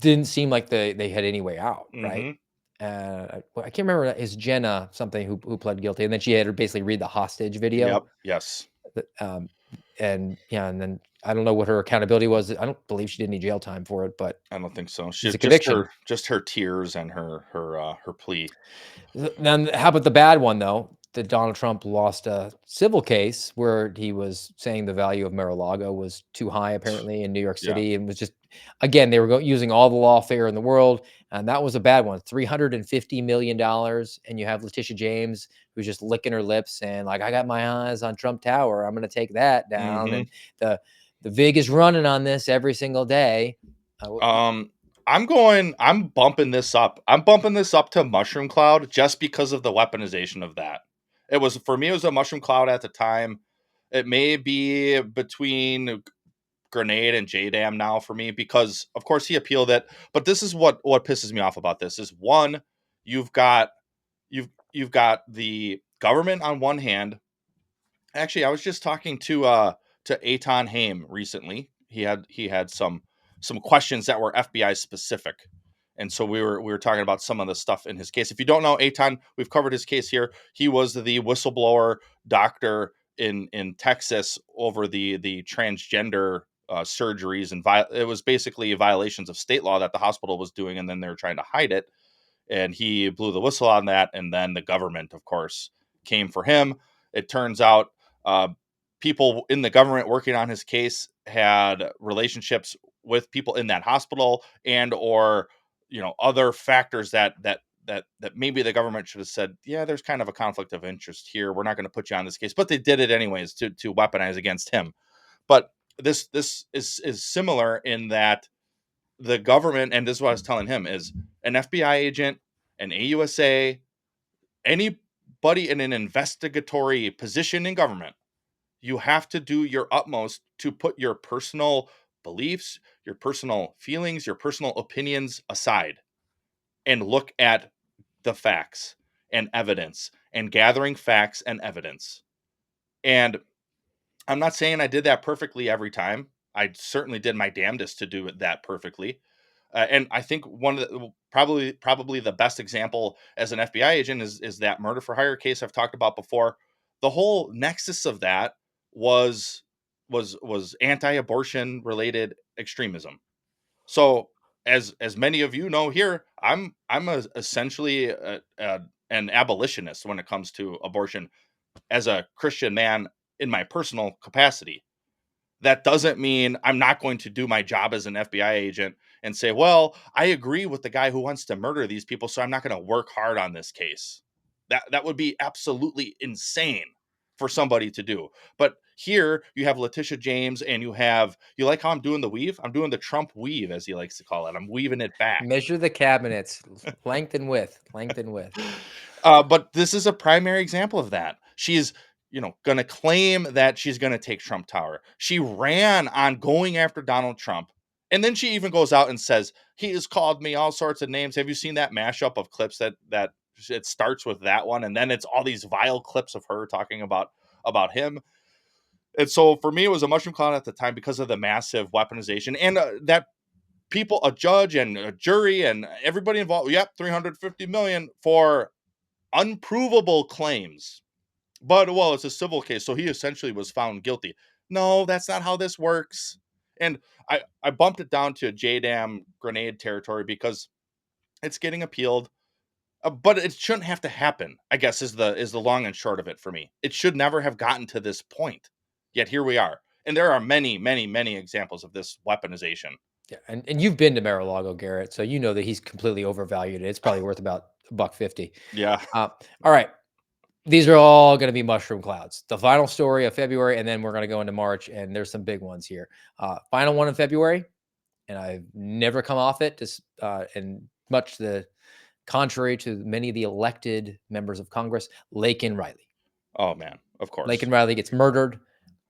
didn't seem like they had any way out, right? I can't remember. Is Jenna something who pled guilty, and then she had to basically read the hostage video? Yep. Yes. And then I don't know what her accountability was. I don't believe she did any jail time for it, but I don't think so. it's She's a conviction. just her tears and her plea. Then how about the bad one though? That Donald Trump lost a civil case where he was saying the value of Mar-a-Lago was too high apparently in New York City, and was just, again, they were using all the lawfare in the world, and that was a bad one. $350 million, and you have Letitia James who's just licking her lips and like, I got my eyes on Trump Tower, I'm going to take that down, and the VIG is running on this every single day. I'm bumping this up. I'm bumping this up to mushroom cloud just because of the weaponization of that. It was, for me, it was a mushroom cloud at the time. It may be between grenade and JDAM now for me because, of course, he appealed it. But this is what pisses me off about this is, one, you've got the government on one hand. Actually, I was just talking to to Eitan Haim recently. He had some questions that were FBI specific. And so we were talking about some of the stuff in his case. If you don't know Eitan, we've covered his case here. He was the whistleblower doctor in Texas over the transgender surgeries, and it was basically violations of state law that the hospital was doing, and then they were trying to hide it. And he blew the whistle on that, and then the government, of course, came for him. It turns out people in the government working on his case had relationships with people in that hospital, and or other factors that maybe the government should have said, yeah, there's kind of a conflict of interest here. We're not going to put you on this case, but they did it anyways to weaponize against him. But this is similar in that the government, and this is what I was telling him, is an FBI agent, an AUSA, anybody in an investigatory position in government, you have to do your utmost to put your personal beliefs, your personal feelings, your personal opinions aside and look at the facts and evidence and gathering facts and evidence. And I'm not saying I did that perfectly every time. I certainly did my damnedest to do that perfectly. And I think one of the probably the best example as an FBI agent is that murder for hire case I've talked about before. The whole nexus of that was anti-abortion related extremism. So as many of you know here, I'm essentially an abolitionist when it comes to abortion as a Christian man in my personal capacity. That doesn't mean I'm not going to do my job as an FBI agent and say, well, I agree with the guy who wants to murder these people, so I'm not going to work hard on this case. That would be absolutely insane for somebody to do. But here you have Letitia James, and you like how I'm doing the weave? I'm doing the Trump weave, as he likes to call it. I'm weaving it back. Measure the cabinets, length and width. But this is a primary example of that. She's going to claim that she's going to take Trump Tower. She ran on going after Donald Trump. And then she even goes out and says, he has called me all sorts of names. Have you seen that mashup of clips that it starts with that one? And then it's all these vile clips of her talking about him. And so for me, it was a mushroom cloud at the time because of the massive weaponization and that people, a judge and a jury and everybody involved. Yep. $350 million for unprovable claims. But, well, it's a civil case, so he essentially was found guilty. No, that's not how this works. And I bumped it down to JDAM grenade territory because it's getting appealed. But it shouldn't have to happen, I guess, is the long and short of it for me. It should never have gotten to this point. Yet here we are. And there are many, many, many examples of this weaponization. Yeah, and you've been to Mar-a-Lago, Garrett, so you know that he's completely overvalued. It's probably worth about $1.50. Yeah. All right. These are all going to be mushroom clouds. The final story of February, and then we're going to go into March, and there's some big ones here. Final one in February, and I've never come off it, and much the contrary to many of the elected members of Congress, Laken Riley. Oh, man, of course. Laken Riley gets murdered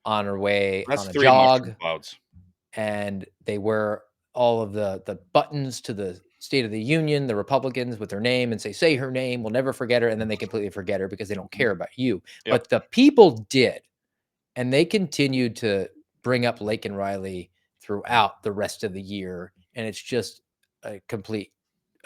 on her way That's on a 3 jog. mushroom clouds. And they wear all of the buttons to the State of the Union, the Republicans, with her name, and say her name, we'll never forget her. And then they completely forget her because they don't care about you. Yep. But the people did. And they continued to bring up Laken Riley throughout the rest of the year. And it's just a complete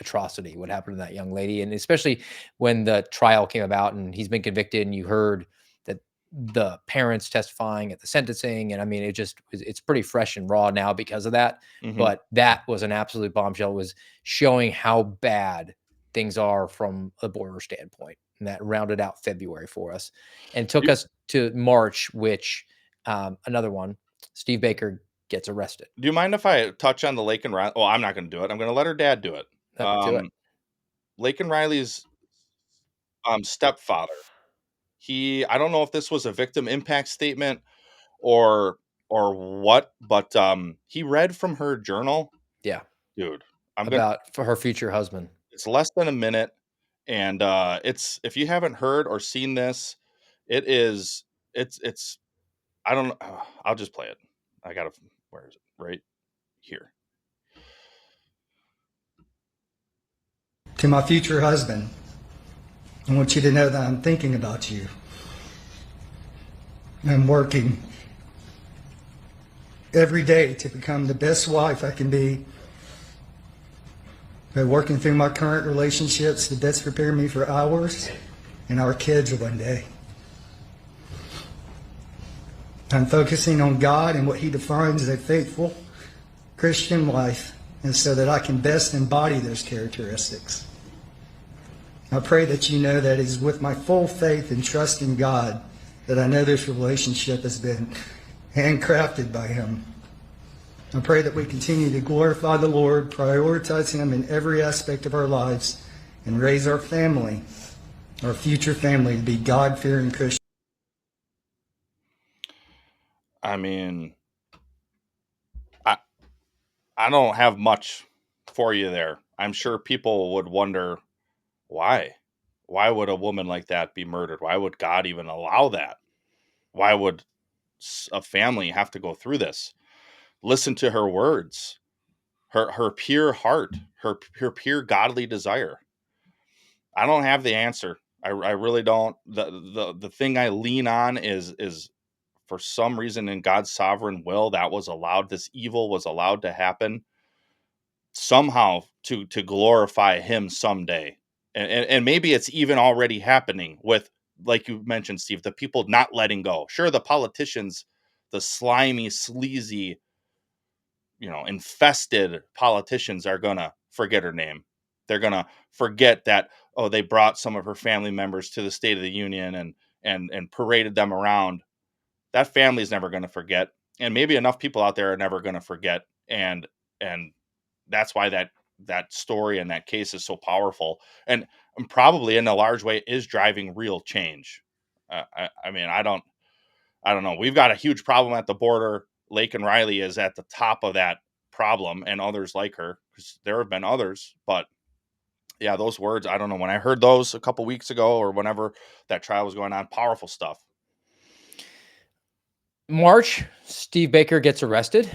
atrocity what happened to that young lady. And especially when the trial came about and he's been convicted, and you heard that the parents testifying at the sentencing. And I mean, it's pretty fresh and raw now because of that. Mhm. But that was an absolute bombshell, was showing how bad things are from a border standpoint. And that rounded out February for us and took us to March, which another one, Steve Baker gets arrested. Do you mind if I touch on the Laken Riley? Oh, I'm not going to do it. I'm going to let her dad do it. Do it. Laken Riley's stepfather. I don't know if this was a victim impact statement or what, but he read from her journal. Yeah. Dude, For her future husband. It's less than a minute, and it's, if you haven't heard or seen this, it's I don't know. I'll just play it. Where is it? Right here. To my future husband, I want you to know that I'm thinking about you. I'm working every day to become the best wife I can be. By working through my current relationships to best prepare me for ours and our kids one day. I'm focusing on God and what He defines as a faithful Christian life, and so that I can best embody those characteristics. I pray that you know that it is with my full faith and trust in God that I know this relationship has been handcrafted by Him. I pray that we continue to glorify the Lord, prioritize Him in every aspect of our lives, and raise our family, our future family, to be God-fearing Christians. I mean, I don't have much for you there. I'm sure people would wonder why. Why would a woman like that be murdered? Why would God even allow that? Why would a family have to go through this? Listen to her words, her pure heart, her pure godly desire. I don't have the answer. I really don't. The thing I lean on is for some reason in God's sovereign will that was allowed. This evil was allowed to happen somehow to glorify Him someday, and maybe it's even already happening with, like you mentioned, Steve, the people not letting go. Sure, the politicians, the slimy, sleazy, infested politicians are gonna forget her name. They're gonna forget that, oh, they brought some of her family members to the State of the Union and paraded them around. That family's never gonna forget, and maybe enough people out there are never gonna forget, and that's why that story and that case is so powerful, and probably in a large way is driving real change. I mean, I don't know. We've got a huge problem at the border. Laken Riley is at the top of that problem, and others like her, because there have been others. But yeah, those words, I don't know. When I heard those a couple weeks ago or whenever that trial was going on, powerful stuff. March, Steve Baker gets arrested.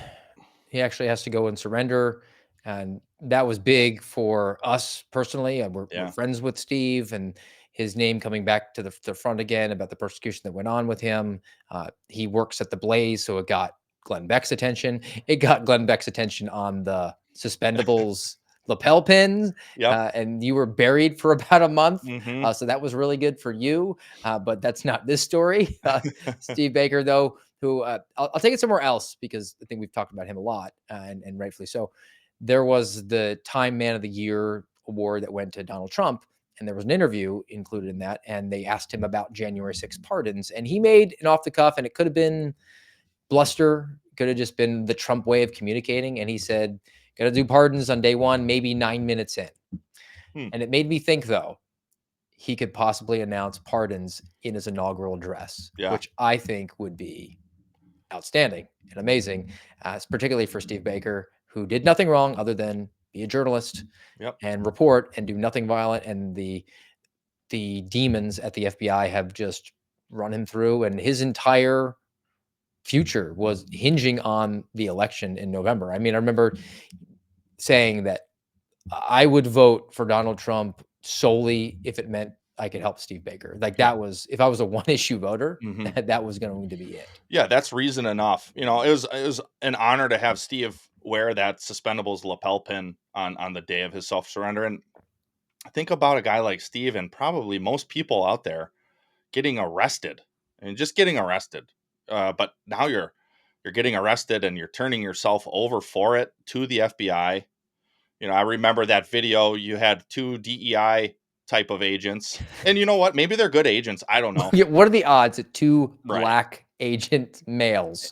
He actually has to go and surrender. And that was big for us personally. We're friends with Steve, and his name coming back to the front again about the persecution that went on with him. He works at the Blaze, so it got Glenn Beck's attention. It got Glenn Beck's attention on the Suspendables lapel pins. And you were buried for about a month. So that was really good for you. But that's not this story. Steve Baker, though, who I'll take it somewhere else, because I think we've talked about him a lot, and rightfully so. There was the Time Man of the Year award that went to Donald Trump, and there was an interview included in that, and they asked him about January 6 pardons, and he made an off the cuff, and it could have been bluster, could have just been the Trump way of communicating, and he said, "Gonna do pardons on day one, maybe 9 minutes in." And it made me think, though, he could possibly announce pardons in his inaugural address, which I think would be outstanding and amazing, particularly for Steve Baker, who did nothing wrong other than be a journalist and report and do nothing violent. And the demons at the FBI have just run him through, and his entire future was hinging on the election in November. I mean, I remember saying that I would vote for Donald Trump solely if it meant I could help Steve Baker. Like, that was, if I was a one issue voter, that was going to be it. Yeah, that's reason enough. It was an honor to have Steve wear that Suspendables lapel pin on the day of his self-surrender. And think about a guy like Steve, and probably most people out there, getting arrested and just getting arrested. But now you're getting arrested and you're turning yourself over for it to the FBI. I remember that video. You had 2 DEI type of agents, and you know what? Maybe they're good agents. I don't know. What are the odds that 2 black agent males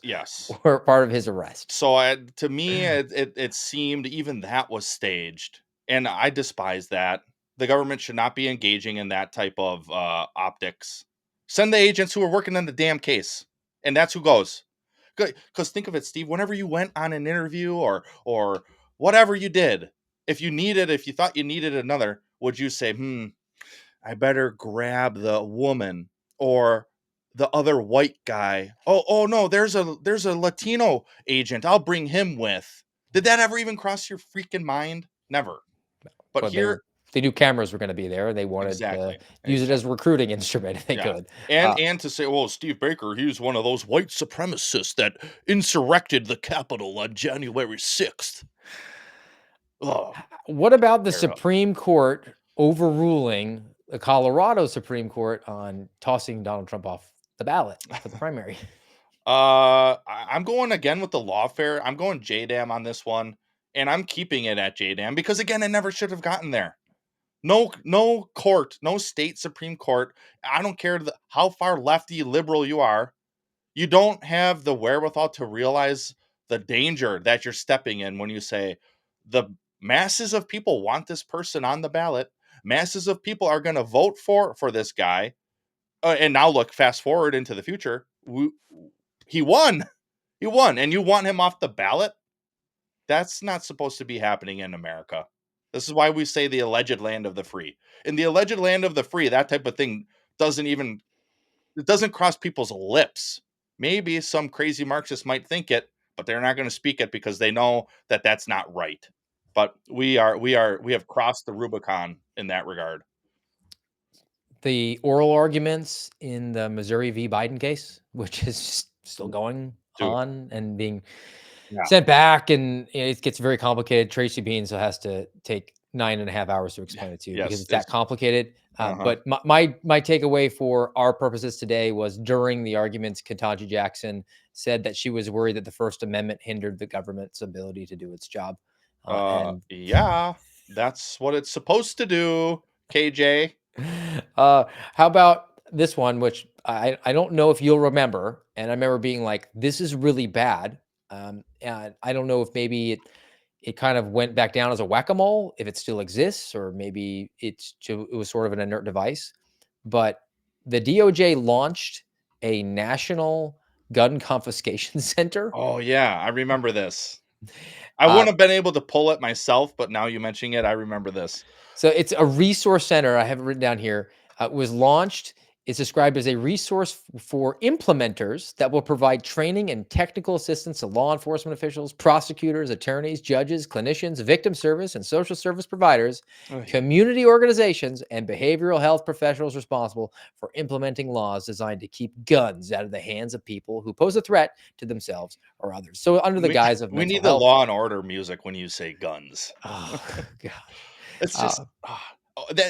were part of his arrest? So to me, it seemed even that was staged, and I despise that. The government should not be engaging in that type of optics. Send the agents who are working on the damn case, and that's who goes. Because think of it, Steve. Whenever you went on an interview or whatever you did, if you thought you needed another, would you say, I better grab the woman or the other white guy? Oh no, there's a Latino agent. I'll bring him with. Did that ever even cross your freaking mind? Never. But here, they knew cameras were going to be there, and they wanted Exactly. to use it as a recruiting instrument if they Yeah. could. And to say, well, Steve Baker, he was one of those white supremacists that insurrected the Capitol on January 6th. Oh, What about the Terrible. Supreme Court overruling the Colorado Supreme Court on tossing Donald Trump off the ballot for the primary? I'm going again with the lawfare. I'm going JDAM on this one, and I'm keeping it at JDAM because again, it never should have gotten there. No court, no state Supreme Court. I don't care how far lefty liberal you are. You don't have the wherewithal to realize the danger that you're stepping in when you say the masses of people want this person on the ballot. Masses of people are going to vote for this guy. And now look, fast forward into the future. He won. He won. And you want him off the ballot? That's not supposed to be happening in America. This is why we say the alleged land of the free. In the alleged land of the free, that type of thing it doesn't cross people's lips. Maybe some crazy Marxist might think it, but they're not going to speak it because they know that that's not right. But we have crossed the Rubicon in that regard. The oral arguments in the Missouri v. Biden case, which is still going on and being sent back, and it gets very complicated. Tracy Beans has to take 9.5 hours to explain it to you because it's that complicated. But my takeaway for our purposes today was during the arguments, Ketanji Jackson said that she was worried that the First Amendment hindered the government's ability to do its job. Yeah, that's what it's supposed to do, KJ. How about this one, which I don't know if you'll remember, and I remember being like, this is really bad. And I don't know if maybe it kind of went back down as a whack-a-mole, if it still exists, or maybe it was sort of an inert device. But the DOJ launched a national gun confiscation center. Oh yeah, I remember this. I wouldn't have been able to pull it myself, but now you mentioning it, I remember this. So it's a resource center. I have it written down here. It was launched. It's described as a resource for implementers that will provide training and technical assistance to law enforcement officials, prosecutors, attorneys, judges, clinicians, victim service and social service providers, community organizations, and behavioral health professionals responsible for implementing laws designed to keep guns out of the hands of people who pose a threat to themselves or others. So under the guise of we need health, the Law and Order music when you say guns. Oh God. It's just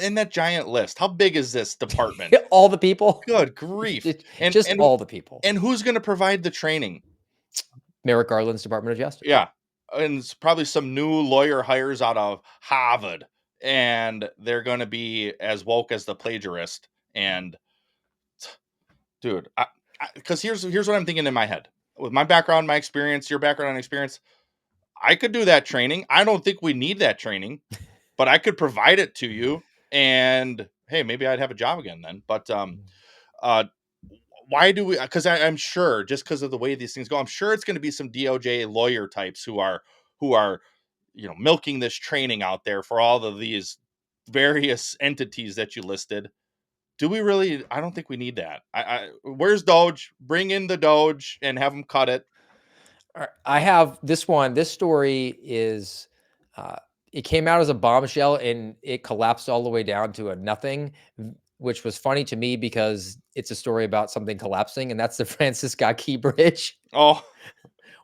and that giant list. How big is this department? All the people. Good grief! And all the people. And who's going to provide the training? Merrick Garland's Department of Justice. Yeah, and it's probably some new lawyer hires out of Harvard, and they're going to be as woke as the plagiarist. And dude, because here's what I'm thinking in my head. With my background, my experience, your background and experience, I could do that training. I don't think we need that training. But I could provide it to you, and hey, maybe I'd have a job again then. But why do we? Because I'm sure, just because of the way these things go, I'm sure it's going to be some DOJ lawyer types who are milking this training out there for all of these various entities that you listed. Do we really? I don't think we need that. Where's Doge? Bring in the Doge and have them cut it. I have this one. This story is. It came out as a bombshell and it collapsed all the way down to a nothing, which was funny to me because it's a story about something collapsing, and that's the Francis Scott Key Bridge. Oh,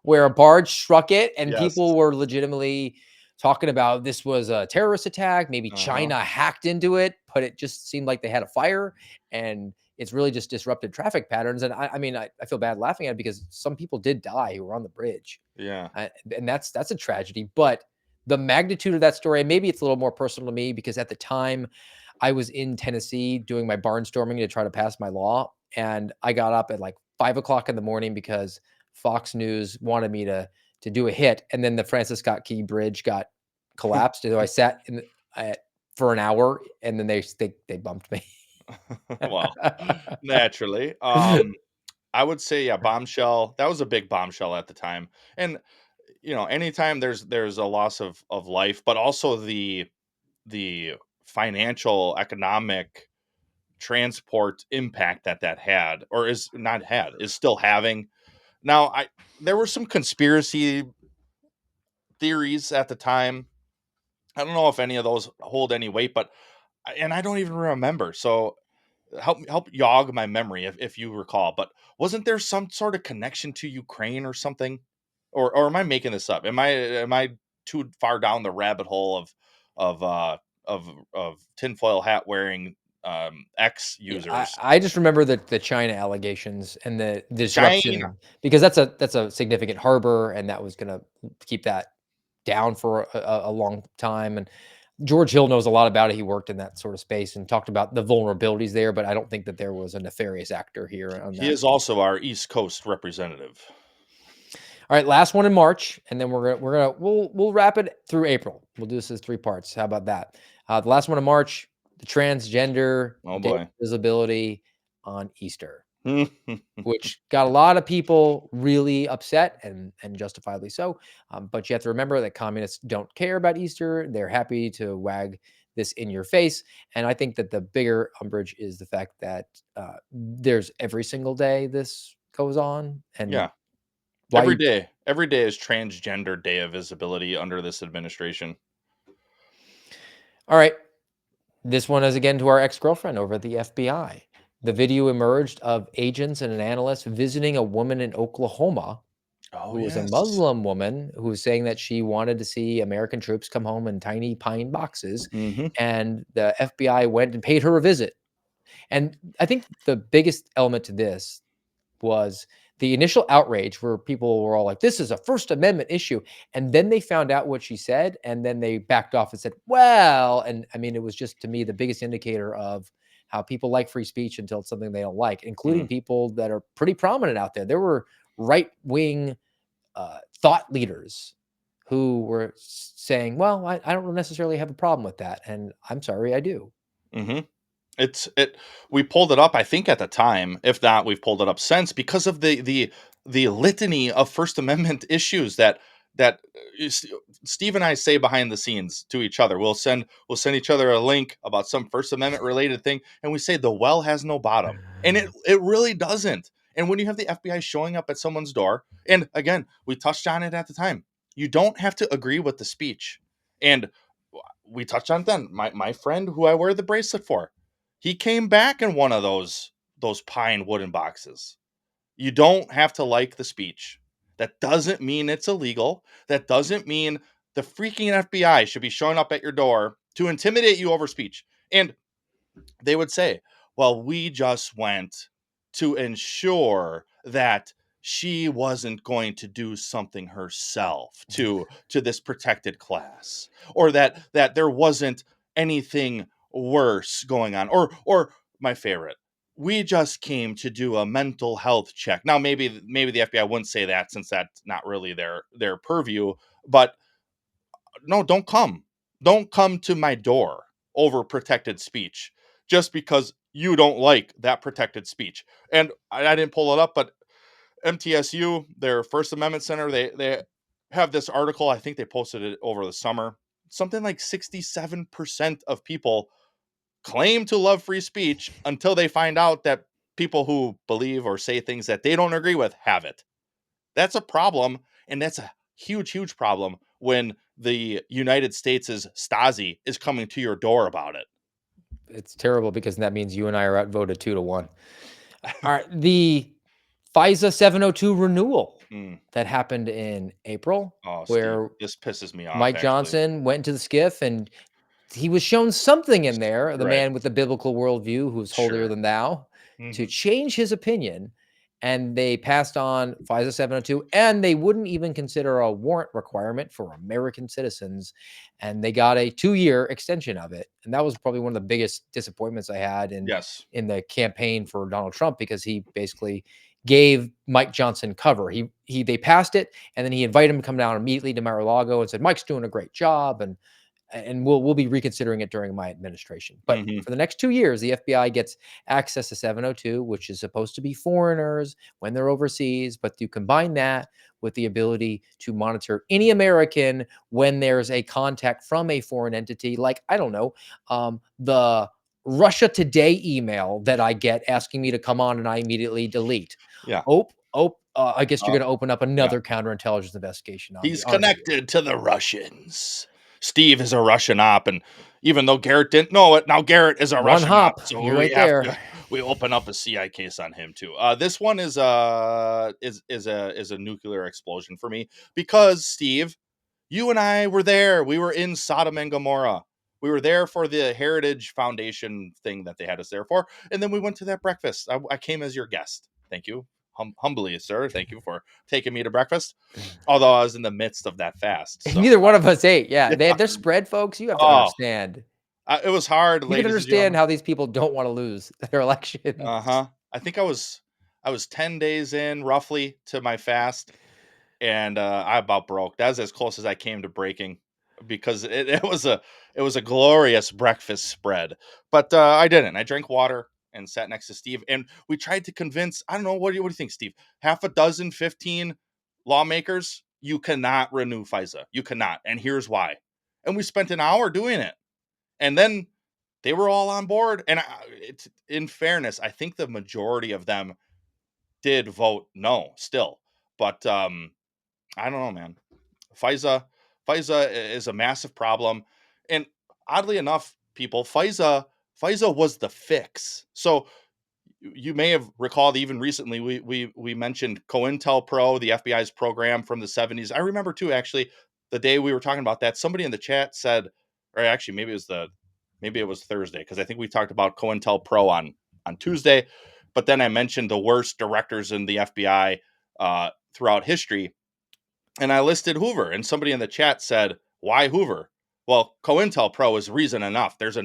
where a barge struck it, and people were legitimately talking about this was a terrorist attack. Maybe China hacked into it, but it just seemed like they had a fire, and it's really just disrupted traffic patterns. And I mean, I feel bad laughing at it because some people did die who were on the bridge. Yeah, and that's a tragedy, but the magnitude of that story, and maybe it's a little more personal to me because at the time I was in Tennessee doing my barnstorming to try to pass my law. And I got up at like 5 o'clock in the morning because Fox News wanted me to do a hit. And then the Francis Scott Key Bridge got collapsed. So I sat for an hour and then they bumped me. Well, naturally. I would say, yeah, bombshell. That was a big bombshell at the time. And anytime there's a loss of life, but also the financial, economic, transport impact that had, or is still having. Now, there were some conspiracy theories at the time I don't know if any of those hold any weight, but and I don't even remember. So help jog my memory if you recall. But wasn't there some sort of connection to Ukraine or something? Or am I making this up? Am I too far down the rabbit hole of uh of tinfoil hat wearing ex Yeah, users? I just remember the China allegations and the China. disruption because that's a significant harbor, and that was gonna keep that down for a long time. And George Hill knows a lot about it. He worked in that sort of space and talked about the vulnerabilities there, but I don't think that there was a nefarious actor here on He that. is also our East Coast representative. All right, last one in March, and then we'll wrap it through April. We'll do this as 3 parts. How about that? The last one in March, the transgender Oh day of boy. visibility on Easter, which got a lot of people really upset and justifiably so. But you have to remember that communists don't care about Easter. They're happy to wag this in your face. And I think that the bigger umbrage is the fact that there's every single day this goes on. And Yeah. why? Every day is transgender day of visibility under this administration. All right. This one is again to our ex-girlfriend over at the FBI. The video emerged of agents and an analyst visiting a woman in Oklahoma Oh who was a yes. Muslim woman who was saying that she wanted to see American troops come home in tiny pine boxes. Hmm. And the FBI went and paid her a visit. And I think the biggest element to this was the initial outrage where people were all like, this is a First Amendment issue. And then they found out what she said, and then they backed off and said, well, and I mean, it was just to me the biggest indicator of how people like free speech until it's something they don't like, including people that are pretty prominent out there. There were right wing thought leaders who were saying, well, I don't necessarily have a problem with that. And I'm sorry, I do. Hmm. It we pulled it up, I think, at the time. If not, we've pulled it up since because of the litany of First Amendment issues that Steve and I say behind the scenes to each other. We'll send each other a link about some First Amendment related thing, and we say the well has no bottom, and it really doesn't. And when you have the FBI showing up at someone's door, and again, we touched on it at the time, you don't have to agree with the speech, and we touched on it then. My friend who I wear the bracelet for, he came back in one of those pine wooden boxes. You don't have to like the speech. That doesn't mean it's illegal. That doesn't mean the freaking FBI should be showing up at your door to intimidate you over speech. And they would say, well, we just went to ensure that she wasn't going to do something herself to this protected class, or that there wasn't anything worse going on, or my favorite, we just came to do a mental health check. Now maybe the FBI wouldn't say that since that's not really their purview, but no, don't come to my door over protected speech just because you don't like that protected speech. And I didn't pull it up, but MTSU, their First Amendment Center, they have this article. I think they posted it over the summer. Something like 67% of people claim to love free speech until they find out that people who believe or say things that they don't agree with have it. That's a problem, and that's a huge, huge problem when the United States' Stasi is coming to your door about it. It's terrible because that means you and I are outvoted 2-1. All right. The FISA 702 renewal Mm. that happened in April, Oh, Steve, where this pisses me off. Mike Actually, Johnson went into the skiff and he was shown something in there, the right? man with the biblical worldview who's holier Sure. than thou, to Hmm. change his opinion. And they passed on FISA 702, and they wouldn't even consider a warrant requirement for American citizens. And they got a 2-year extension of it. And that was probably one of the biggest disappointments I had Yes. in the campaign for Donald Trump, because he basically gave Mike Johnson cover. They passed it, and then he invited him to come down immediately to Mar-a-Lago and said, Mike's doing a great job, and we'll be reconsidering it during my administration. But Hmm. for the next 2 years, the FBI gets access to 702, which is supposed to be foreigners when they're overseas. But you combine that with the ability to monitor any American when there's a contact from a foreign entity, like, I don't know, the Russia Today email that I get asking me to come on and I immediately delete. Yeah. I guess you're Uh, going to open up yeah. another counterintelligence investigation on me, He's aren't you? connected to the Russians. Steve is a Russian op, and even though Garrett didn't know it, now Garrett is a One Russian hop. op, so You're we right have there. to we open up a CI case on him too. This one is a nuclear explosion for me because Steve, you and I were there. We were in Sodom and Gomorrah. We were there for the Heritage Foundation thing that they had us there for, and then we went to that breakfast. I came as your guest. Thank you, humbly, sir. Thank you for taking me to breakfast. Although I was in the midst of that fast, so Neither one of us ate. Yeah, they yeah. have their spread, folks. You have to Oh, understand. it was hard, You can ladies and understand gentlemen. how these people don't want to lose their elections. I think I was 10 days in roughly to my fast, and I about broke. That was as close as I came to breaking because it was a glorious breakfast spread. But I didn't. I drank water and sat next to Steve, and we tried to convince. I don't know, what do you think, Steve? Half a dozen, 15 lawmakers. You cannot renew FISA. You cannot, and here's why. And we spent an hour doing it, and then they were all on board. And in fairness, I think the majority of them did vote no still. But I don't know, man. FISA, FISA is a massive problem. And oddly enough, people, FISA was the fix. So you may have recalled even recently, we mentioned COINTELPRO, the FBI's program from the 70s. I remember too, actually, the day we were talking about that, somebody in the chat said, or actually maybe it was Thursday, because I think we talked about COINTELPRO on Tuesday, but then I mentioned the worst directors in the FBI throughout history, and I listed Hoover, and somebody in the chat said, "Why Hoover?" Well, COINTELPRO is reason enough. There's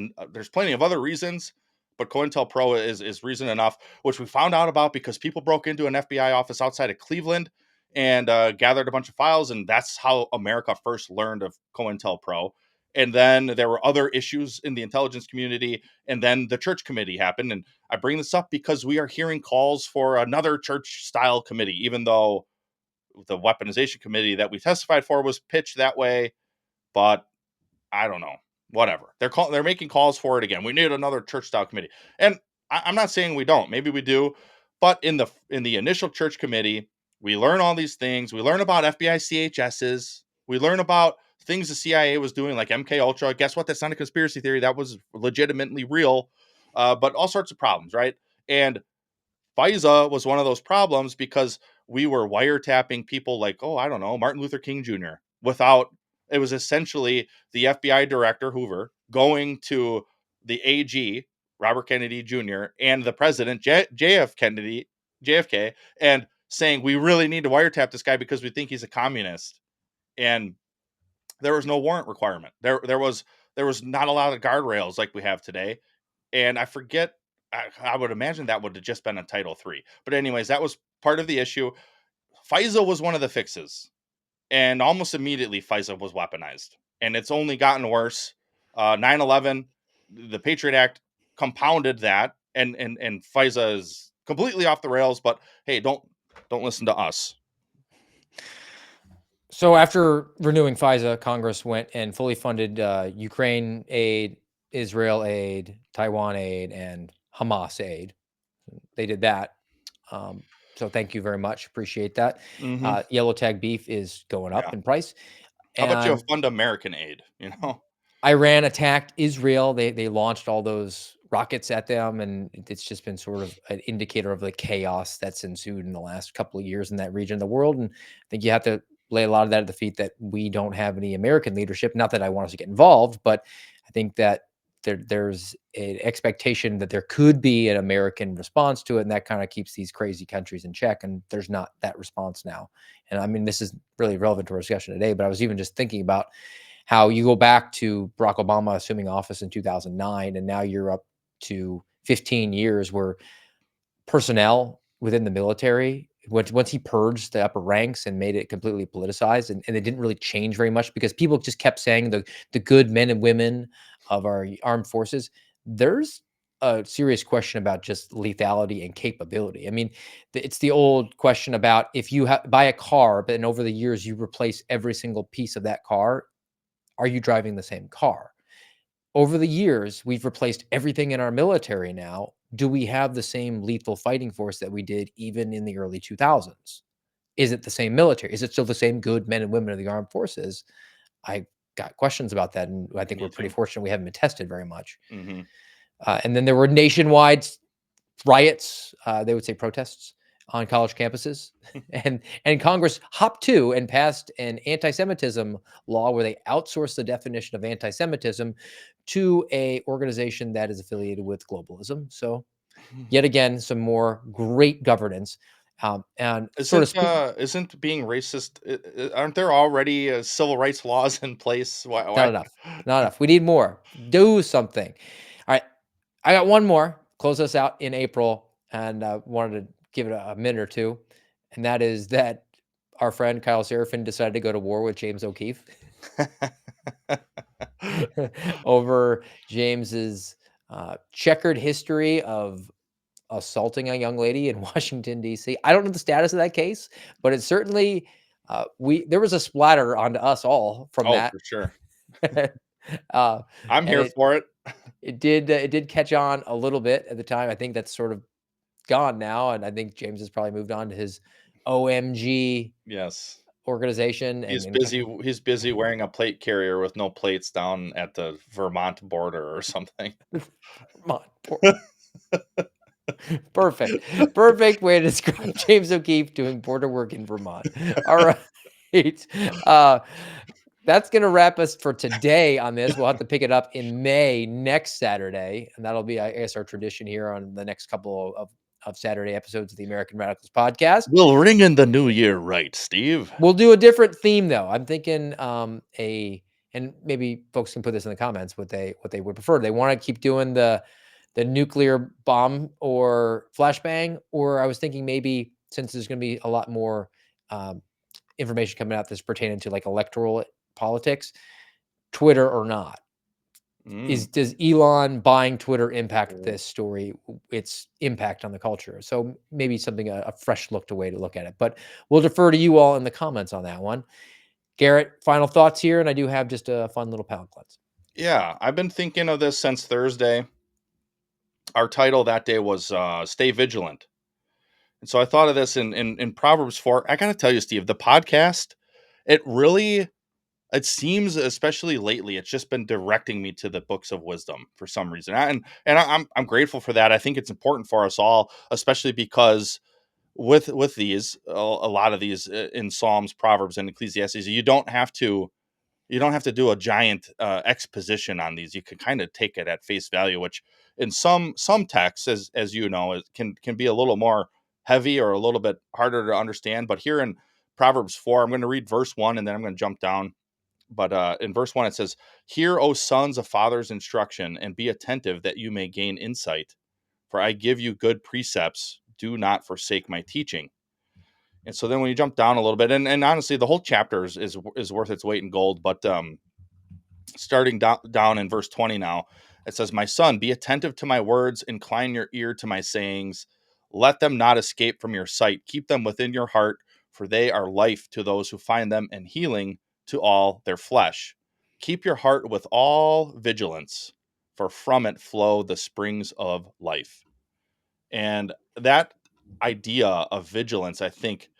plenty of other reasons, but COINTELPRO is reason enough, which we found out about because people broke into an FBI office outside of Cleveland and gathered a bunch of files, and that's how America first learned of COINTELPRO. And then there were other issues in the intelligence community, and then the church committee happened. And I bring this up because we are hearing calls for another church-style committee, even though the weaponization committee that we testified for was pitched that way. But I don't know. Whatever. They're making calls for it again. We need another church-style committee, and I'm not saying we don't. Maybe we do, but in the initial church committee, we learn all these things. We learn about FBI CHSs. We learn about things the CIA was doing, like MK Ultra. Guess what? That's not a conspiracy theory. That was legitimately real. But all sorts of problems, right? And FISA was one of those problems because we were wiretapping people like, oh, I don't know, Martin Luther King Jr. without, it was essentially the FBI director, Hoover, going to the AG, Robert Kennedy Jr., and the president, JFK, and saying, we really need to wiretap this guy because we think he's a communist. And there was no warrant requirement. There was not a lot of guardrails like we have today. And I forget, I would imagine that would have just been a Title III. But anyways, that was part of the issue. FISA was one of the fixes. And almost immediately, FISA was weaponized. And it's only gotten worse. 9/11, the Patriot Act compounded that. And FISA is completely off the rails. But hey, don't listen to us. So after renewing FISA, Congress went and fully funded Ukraine aid, Israel aid, Taiwan aid, and Hamas aid. They did that. So thank you very much. Appreciate that. Yellow tag beef is going up in price. How about you fund American aid? You know, Iran attacked Israel. They launched all those rockets at them, and it's just been sort of an indicator of the chaos that's ensued in the last couple of years in that region of the world. And I think you have to lay a lot of that at the feet that we don't have any American leadership. Not that I want us to get involved, but I think that there's an expectation that there could be an American response to it, and that kind of keeps these crazy countries in check. And there's not that response now. And I mean, this is really relevant to our discussion today, but I was even just thinking about how you go back to Barack Obama assuming office in 2009, and now you're up to 15 years where personnel within the military, once he purged the upper ranks and made it completely politicized, and it didn't really change very much because people just kept saying the good men and women of our armed forces, there's a serious question about just lethality and capability. I mean, it's the old question about if you buy a car, but then over the years you replace every single piece of that car, are you driving the same car? Over the years, we've replaced everything in our military now. Do we have the same lethal fighting force that we did even in the early 2000s? Is it the same military? Is it still the same good men and women of the armed forces? I got questions about that, and I think Me we're pretty too. fortunate we haven't been tested very much. Hmm. And then there were nationwide riots, they would say protests on college campuses, and Congress hopped to and passed an anti-Semitism law where they outsourced the definition of anti-Semitism to a organization that is affiliated with globalism. So yet again, some more great governance. And sort of Isn't being racist? Aren't there already civil rights laws in place? not Why? enough, not enough. We need more. Do something. All right, I got one more. Close us out in April, and wanted to give it a minute or two, and that is that our friend Kyle Seraphin decided to go to war with James O'Keefe over James's checkered history of assaulting a young lady in Washington, D.C. I don't know the status of that case, but it certainly there was a splatter onto us all from Oh, that. for sure. uh, I'm and here for it. it did catch on a little bit at the time. I think that's sort of gone now, and I think James has probably moved on to his OMG Yes. organization. He's And busy. He's busy wearing a plate carrier with no plates down at the Vermont border or something. Vermont, perfect way to describe James O'Keefe doing border work in Vermont. All right. That's going to wrap us for today on this. We'll have to pick it up in May next Saturday. And that'll be, I guess, our tradition here on the next couple of Saturday episodes of the American Radicals podcast. We'll ring in the new year right, Steve. We'll do a different theme, though. I'm thinking and maybe folks can put this in the comments, what they would prefer. They want to keep doing the nuclear bomb or flashbang, or I was thinking maybe since there's going to be a lot more information coming out that's pertaining to like electoral politics, Twitter or not. Does Elon buying Twitter impact this story, its impact on the culture? So maybe something, a fresh way to look at it, but we'll defer to you all in the comments on that one. Garrett, final thoughts here. And I do have just a fun little palate cleanse. Yeah, I've been thinking of this since Thursday. Our title that day was Stay Vigilant. And so I thought of this in Proverbs 4. I got to tell you, Steve, the podcast, it seems, especially lately, it's just been directing me to the books of wisdom for some reason. I'm grateful for that. I think it's important for us all, especially because with these, a lot of these in Psalms, Proverbs, and Ecclesiastes, you don't have to do a giant exposition on these. You can kind of take it at face value, which in some texts, as you know, it can be a little more heavy or a little bit harder to understand. But here in Proverbs 4, I'm going to read verse 1 and then I'm going to jump down. But in verse 1, it says, "Hear, O sons, a father's instruction, and be attentive that you may gain insight. For I give you good precepts. Do not forsake my teaching." And so then when you jump down a little bit, and honestly, the whole chapter is worth its weight in gold. But starting down in verse 20 now, it says, "My son, be attentive to my words, incline your ear to my sayings. Let them not escape from your sight. Keep them within your heart, for they are life to those who find them and healing to all their flesh. Keep your heart with all vigilance, for from it flow the springs of life." And that idea of vigilance, I think,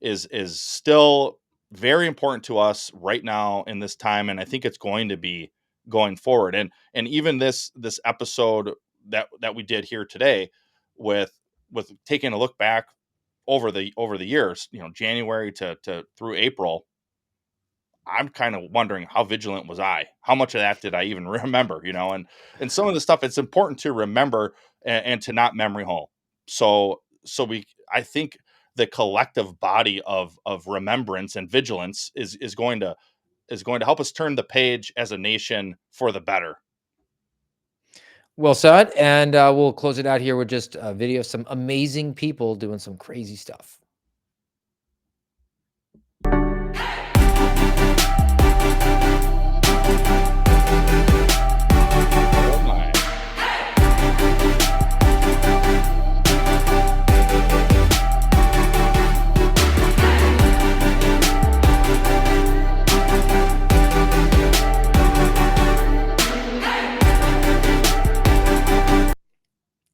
is still very important to us right now in this time, and I think it's going to be going forward. And even this episode that we did here today with taking a look back over the years, January to through April, I'm kind of wondering, how vigilant was I? How much of that did I even remember? And some of the stuff, it's important to remember and to not memory hole. So I think the collective body of remembrance and vigilance is going to help us turn the page as a nation for the better. Well said. And we'll close it out here with just a video of some amazing people doing some crazy stuff.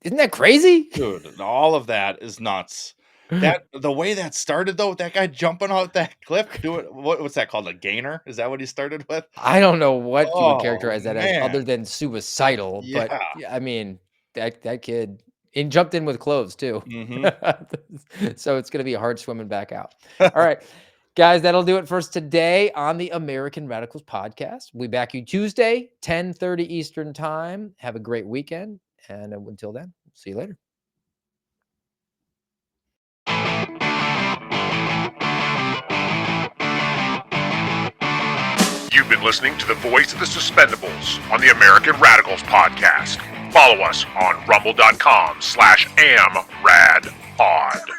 Isn't that crazy? Dude, all of that is nuts. That the way that started though, that guy jumping out that cliff, doing what's that called? A gainer? Is that what he started with? I don't know what you would Oh, characterize that as man. other than suicidal, but Yeah. yeah, I mean, that kid and jumped in with clothes too. So it's gonna be hard swimming back out. All right. Guys, that'll do it for us today on the American Radicals podcast. We'll be back you Tuesday, 10:30 Eastern time. Have a great weekend. And until then, see you later. You've been listening to the voice of the Suspendables on the American Radicals podcast. Follow us on rumble.com/amradpod.